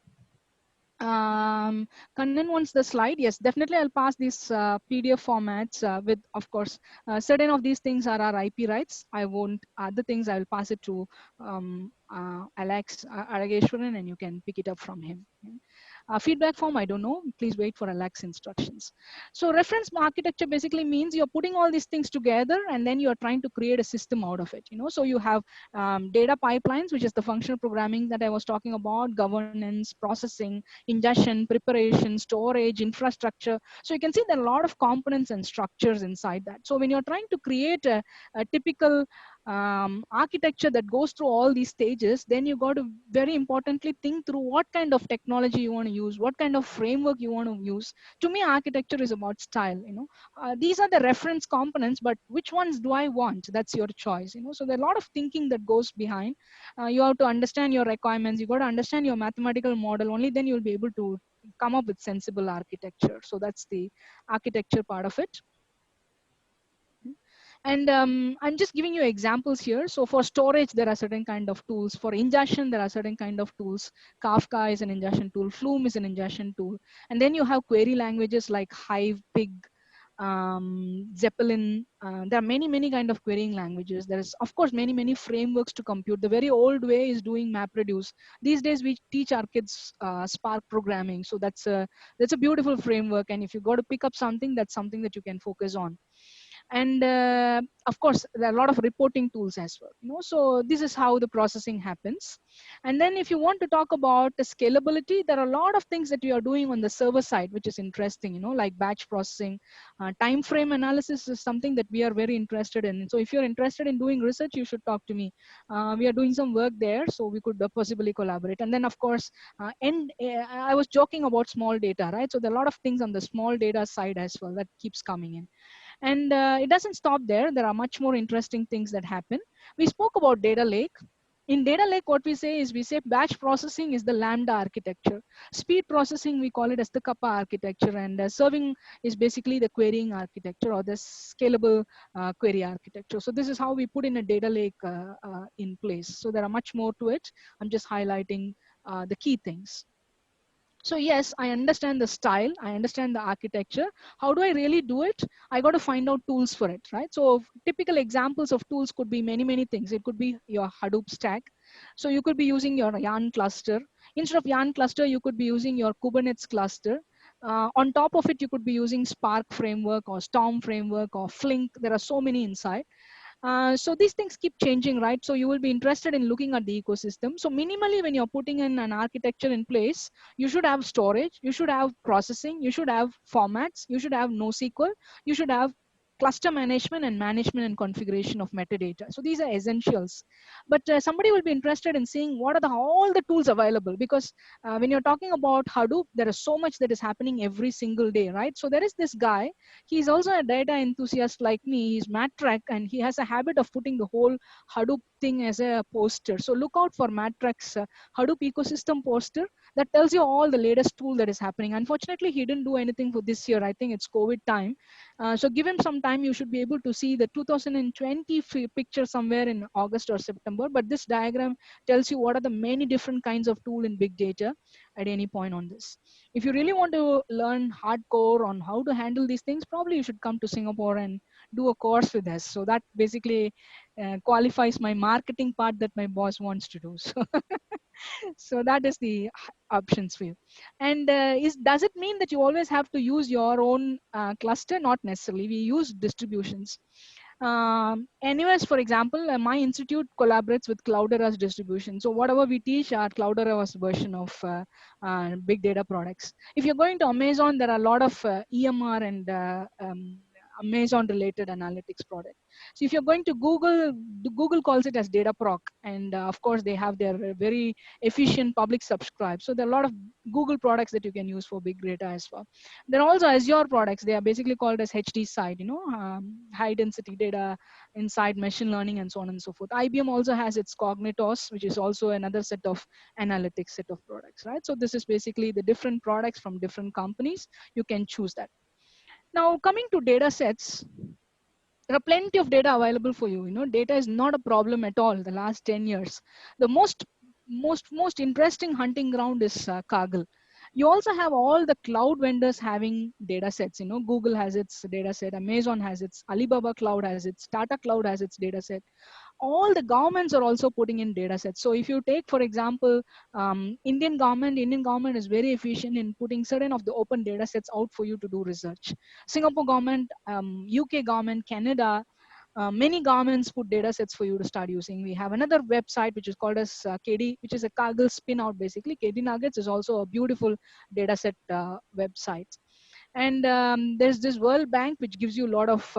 Kannan wants the slide. Yes, definitely I'll pass these PDF formats with, of course, certain of these things are our IP rights. I won't, other things I'll pass it to Alex Arageshwaran, and you can pick it up from him. Feedback form, I don't know. Please wait for Alex instructions. So reference architecture basically means you're putting all these things together, and then you're trying to create a system out of it. So you have data pipelines, which is the functional programming that I was talking about, governance, processing, ingestion, preparation, storage, infrastructure. So you can see there are a lot of components and structures inside that. So when you're trying to create a typical architecture that goes through all these stages, then you got to very importantly think through what kind of technology you want to use, what kind of framework you want to use. To me, architecture is about style. These are the reference components, but which ones do I want? That's your choice. So there are a lot of thinking that goes behind. You have to understand your requirements. You got to understand your mathematical model. Only then you'll be able to come up with sensible architecture. So that's the architecture part of it. And I'm just giving you examples here. So for storage, there are certain kind of tools. For ingestion, there are certain kind of tools. Kafka is an ingestion tool. Flume is an ingestion tool. And then you have query languages like Hive, Pig, Zeppelin. There are many kind of querying languages. There is, of course, many frameworks to compute. The very old way is doing MapReduce. These days, we teach our kids Spark programming. So that's a beautiful framework. And if you got to pick up something, that's something that you can focus on. And of course, there are a lot of reporting tools as well. So this is how the processing happens. And then if you want to talk about the scalability, there are a lot of things that you are doing on the server side, which is interesting. Like batch processing, time frame analysis is something that we are very interested in. So if you're interested in doing research, you should talk to me. We are doing some work there, so we could possibly collaborate. And then of course, I was joking about small data, right? So there are a lot of things on the small data side as well that keeps coming in. And it doesn't stop there. There are much more interesting things that happen. We spoke about data lake. In data lake, what we say is, we say batch processing is the Lambda architecture. Speed processing, we call it as the Kappa architecture. And serving is basically the querying architecture, or the scalable query architecture. So this is how we put in a data lake in place. So there are much more to it. I'm just highlighting the key things. So yes, I understand the style, I understand the architecture. How do I really do it? I got to find out tools for it, right? So typical examples of tools could be many things. It could be your Hadoop stack. So you could be using your Yarn cluster. Instead of Yarn cluster, you could be using your Kubernetes cluster. On top of it, you could be using Spark framework or Storm framework or Flink. There are so many inside. So these things keep changing, right? So you will be interested in looking at the ecosystem. So minimally, when you're putting in an architecture in place, you should have storage, you should have processing, you should have formats, you should have NoSQL, you should have cluster management and management and configuration of metadata. So these are essentials. But somebody will be interested in seeing what are all the tools available, because when you're talking about Hadoop, there is so much that is happening every single day, right? So there is this guy, he's also a data enthusiast like me. He's Matt Track, and he has a habit of putting the whole Hadoop thing as a poster. So look out for Matt Track's Hadoop ecosystem poster that tells you all the latest tool that is happening. Unfortunately, he didn't do anything for this year. I think it's COVID time. So give him some time. You should be able to see the 2020 picture somewhere in August or September. But this diagram tells you what are the many different kinds of tool in big data at any point on this. If you really want to learn hardcore on how to handle these things, probably you should come to Singapore and do a course with us. So that basically qualifies my marketing part that my boss wants to do. So, so that is the options for you. And does it mean that you always have to use your own cluster? Not necessarily. We use distributions. Anyways, for example, my institute collaborates with Cloudera's distribution. So whatever we teach are Cloudera's version of big data products. If you're going to Amazon, there are a lot of EMR and Amazon related analytics product. So if you're going to Google, Google calls it as Dataproc, and of course they have their very efficient public subscribe. So there are a lot of Google products that you can use for big data as well. There are also Azure products. They are basically called as HD side, high density data inside machine learning and so on and so forth. IBM also has its Cognitos, which is also another set of analytics set of products, right? So this is basically the different products from different companies. You can choose that. Now coming to data sets, there are plenty of data available for you. Data is not a problem at all. The last 10 years, the most interesting hunting ground is Kaggle. You also have all the cloud vendors having data sets. Google has its data set, Amazon has its, Alibaba Cloud has its, Tata Cloud has its data set. All the governments are also putting in data sets. So if you take, for example, Indian government is very efficient in putting certain of the open data sets out for you to do research. Singapore government, UK government, Canada, many governments put data sets for you to start using. We have another website which is called as KD, which is a Kaggle spin out basically. KD Nuggets is also a beautiful data set website. And there's this World Bank which gives you a lot of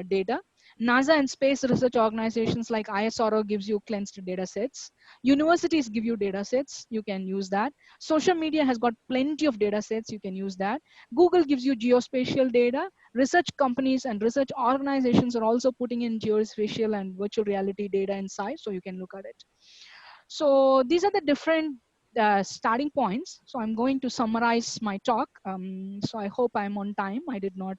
data. NASA and space research organizations like ISRO gives you cleansed data sets. Universities give you data sets. You can use that. Social media has got plenty of data sets. You can use that. Google gives you geospatial data. Research companies and research organizations are also putting in geospatial and virtual reality data inside, so you can look at it. So these are the different starting points. So I'm going to summarize my talk. So I hope I'm on time. I did not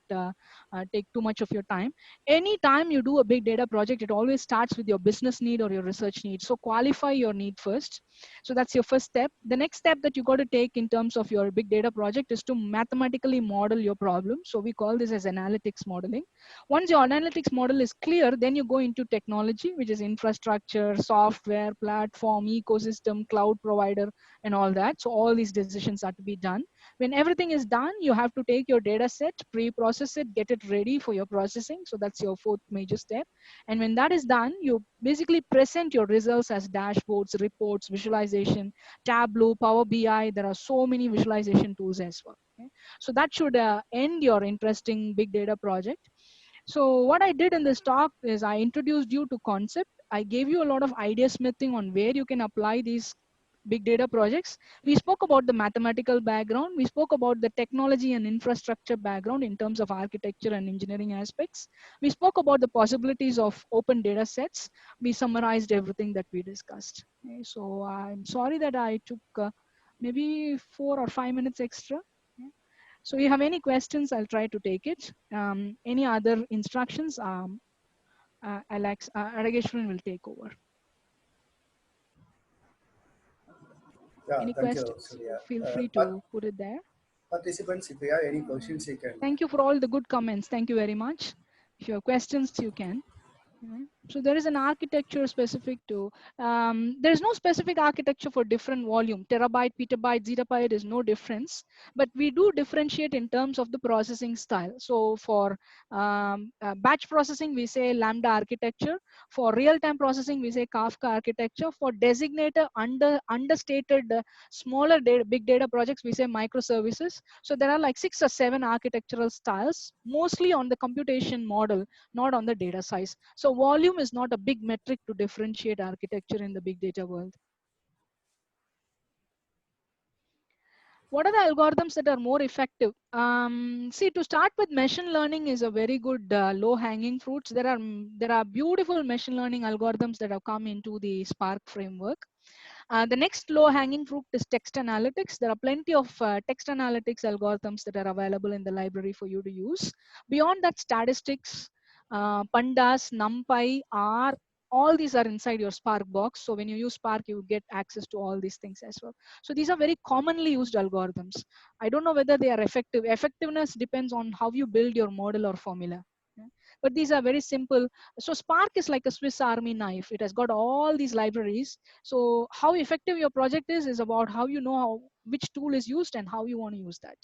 take too much of your time. Anytime you do a big data project, it always starts with your business need or your research need. So qualify your need first. So that's your first step. The next step that you got to take in terms of your big data project is to mathematically model your problem. So we call this as analytics modeling. Once your analytics model is clear, then you go into technology, which is infrastructure, software, platform, ecosystem, cloud provider, and all that. So all these decisions are to be done. When everything is done, you have to take your data set, pre-process it, get it ready for your processing. So that's your fourth major step. And when that is done, you basically present your results as dashboards, reports, visualization, Tableau, Power BI. There are so many visualization tools as well. Okay? So that should end your interesting big data project. So what I did in this talk is I introduced you to concept. I gave you a lot of idea smithing on where you can apply these big data projects. We spoke about the mathematical background. We spoke about the technology and infrastructure background in terms of architecture and engineering aspects. We spoke about the possibilities of open data sets. We summarized everything that we discussed. Okay, so I'm sorry that I took maybe 4 or 5 minutes extra. Okay. So if you have any questions, I'll try to take it. Any other instructions, Arageshwaran will take over. Yeah, Any thank you, questions? Surya. Feel free to put it there. Participants, if you have any questions, you can. Thank you for all the good comments. Thank you very much. If you have questions, you can. So there is an architecture specific to, there is no specific architecture for different volume, terabyte, petabyte, zettabyte is no difference, but we do differentiate in terms of the processing style. So for batch processing, we say Lambda architecture. For real-time processing, we say Kafka architecture. For designator understated smaller data, big data projects, we say microservices. So there are like 6 or 7 architectural styles, mostly on the computation model, not on the data size. So volume is not a big metric to differentiate architecture in the big data world. What are the algorithms that are more effective? See, to start with, machine learning is a very good low-hanging fruits. There are beautiful machine learning algorithms that have come into the Spark framework. The next low-hanging fruit is text analytics. There are plenty of text analytics algorithms that are available in the library for you to use. Beyond that, statistics, pandas, numpy, R, all these are inside your Spark box. So when you use Spark, you get access to all these things as well. So these are very commonly used algorithms. I don't know whether they are effective. Effectiveness depends on how you build your model or formula. But these are very simple. So Spark is like a Swiss Army knife. It has got all these libraries. So how effective your project is about how you know which tool is used and how you want to use that.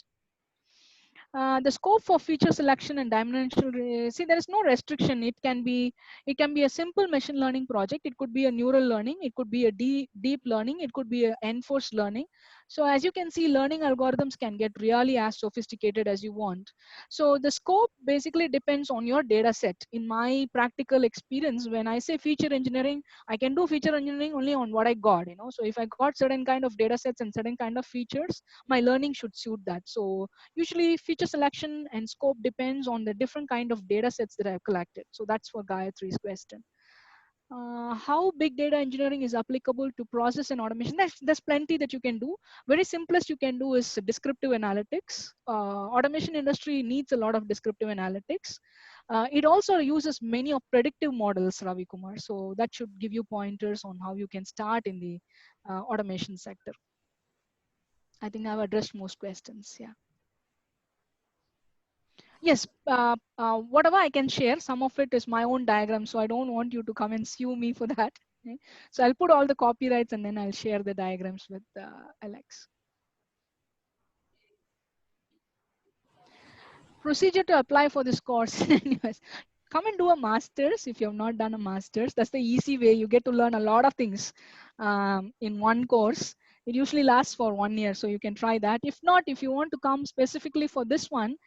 The scope for feature selection and dimensional, see, there is no restriction. It can be a simple machine learning project. It could be a neural learning. It could be a deep learning. It could be a enforced learning. So as you can see, learning algorithms can get really as sophisticated as you want. So the scope basically depends on your data set. In my practical experience, when I say feature engineering, I can do feature engineering only on what I got, So if I got certain kind of data sets and certain kind of features, my learning should suit that. So usually feature selection and scope depends on the different kind of data sets that I've collected. So that's for Gayatri's question. How big data engineering is applicable to process and automation? There's plenty that you can do. Very simplest you can do is descriptive analytics. Automation industry needs a lot of descriptive analytics. It also uses many of predictive models, Ravi Kumar. So that should give you pointers on how you can start in the automation sector. I think I've addressed most questions. Yeah. Yes, whatever I can share, some of it is my own diagram, so I don't want you to come and sue me for that. Okay? So I'll put all the copyrights and then I'll share the diagrams with Alex. Procedure to apply for this course. Anyways, come and do a master's if you have not done a master's. That's the easy way. You get to learn a lot of things in one course. It usually lasts for 1 year, so you can try that. If not, if you want to come specifically for this one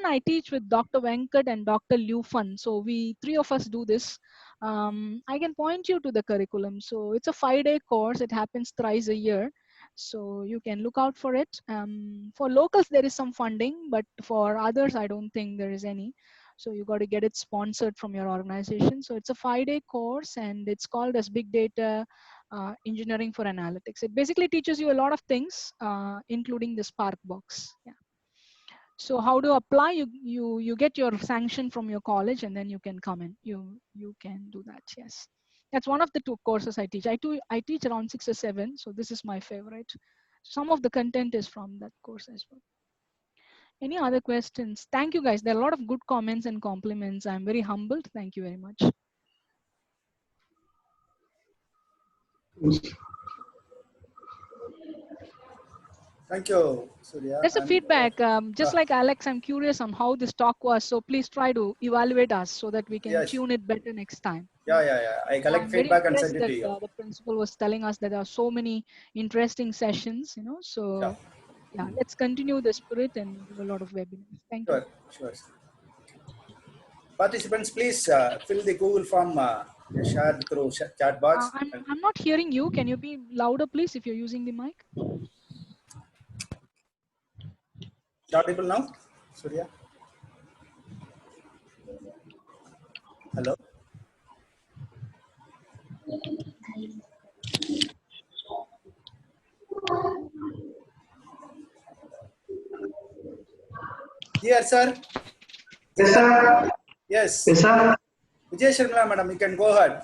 I teach with Dr. Venkat and Dr. Liu Fan. So we 3 of us do this. I can point you to the curriculum. So it's a 5-day course. It happens thrice a year. So you can look out for it. For locals, there is some funding, but for others, I don't think there is any. So you got to get it sponsored from your organization. So it's a 5-day course and it's called as Big Data Engineering for Analytics. It basically teaches you a lot of things, including the Spark box. Yeah. So how to apply? You get your sanction from your college and then you can come in. You can do that. Yes. That's one of the 2 courses I teach. I teach around 6 or 7. So this is my favorite. Some of the content is from that course as well. Any other questions? Thank you guys. There are a lot of good comments and compliments. I'm very humbled. Thank you very much. Thank you, Surya. There's a feedback. Just uh, like Alex, I'm curious on how this talk was. So please try to evaluate us so that we can yes. tune it better next time. Yeah. I collect I'm feedback very and impressed send it to that you. the principal was telling us that there are so many interesting sessions, So yeah, let's continue the spirit and do a lot of webinars. Thank you. Sure. Participants, please fill the Google form shared through chat box. I'm not hearing you. Can you be louder, please, if you're using the mic? Audible now, Surya? Hello? Dear sir? Yes, sir. Yes. Yes, sir. Vijay Sharma, madam, you can go ahead.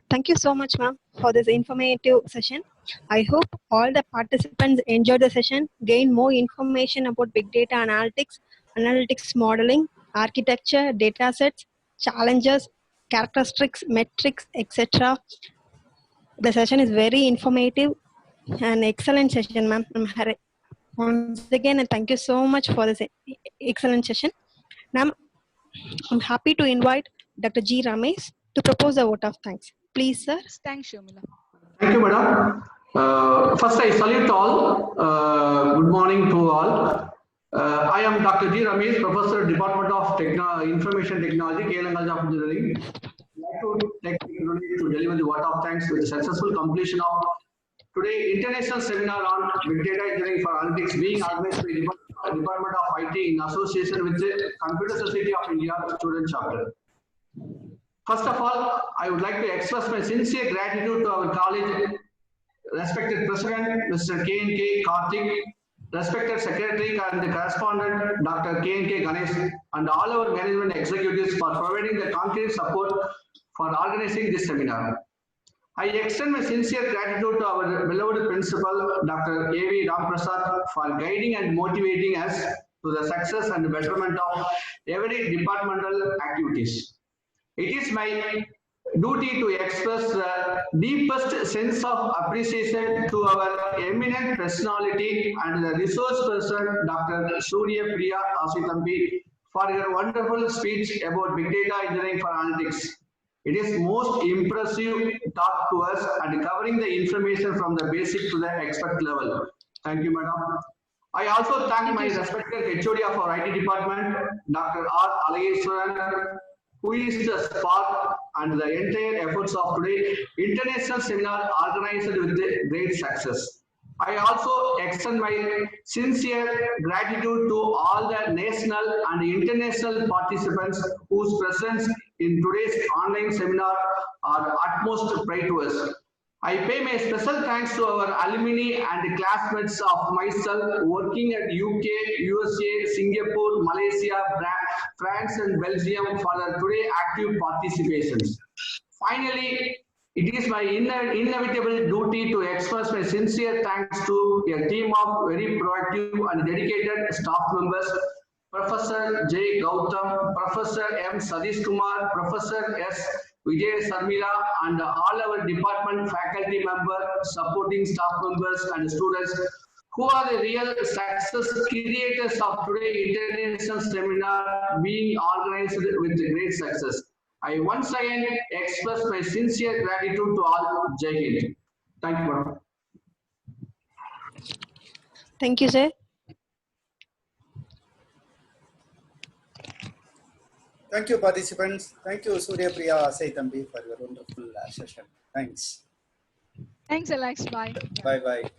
Thank you so much, ma'am, for this informative session. I hope all the participants enjoyed the session, gain more information about big data analytics, analytics modeling, architecture, data sets, challenges, characteristics, metrics, etc. The session is very informative and excellent session, ma'am. Once again, and thank you so much for this excellent session. Ma'am, I'm happy to invite Dr. G. Ramesh to propose a vote of thanks. Please, sir. Thanks, Sharmila. Thank you, madam. First, I salute all. Good morning to all. I am Dr. G. Ramesh, Professor, Department of Information Technology, KLM College of Engineering. I'd like to take the opportunity to deliver the vote of thanks with the successful completion of today international seminar on Big Data Engineering for Analytics being organized by the Department of IT in association with the Computer Society of India Student Chapter. First of all, I would like to express my sincere gratitude to our college respected President, Mr. K.N.K. Karthik, respected Secretary and the Correspondent, Dr. K.N.K. Ganesh, and all our management executives for providing the concrete support for organizing this seminar. I extend my sincere gratitude to our beloved Principal, Dr. A.V. Ramprasad, for guiding and motivating us to the success and betterment of every departmental activities. It is my duty to express the deepest sense of appreciation to our eminent personality and the resource person, Dr. Surya Priya Asitambi, for her wonderful speech about Big Data Engineering for Analytics. It is most impressive talk to us and covering the information from the basic to the expert level. Thank you, madam. I also thank my respected HOD of our IT department, Dr. R. Alageswaran, who is the spark and the entire efforts of today international seminar organized with great success. I also extend my sincere gratitude to all the national and international participants whose presence in today's online seminar are utmost pride to us. I pay my special thanks to our alumni and classmates of myself working at UK, USA, Singapore, Malaysia, France and Belgium for their today active participations. Finally, it is my inevitable duty to express my sincere thanks to a team of very proactive and dedicated staff members, Professor J. Gautam, Professor M. Sadish Kumar, Professor S. Vijay Sarmila, and all our department faculty members, supporting staff members and students who are the real success creators of today's international seminar being organized with great success. I once again express my sincere gratitude to all. Jai Hind. Thank you, madam. Thank you, sir. Thank you, participants. Thank you, Surya Priya Saitambi, for your wonderful session. Thanks. Thanks, Alex. Bye. Bye-bye.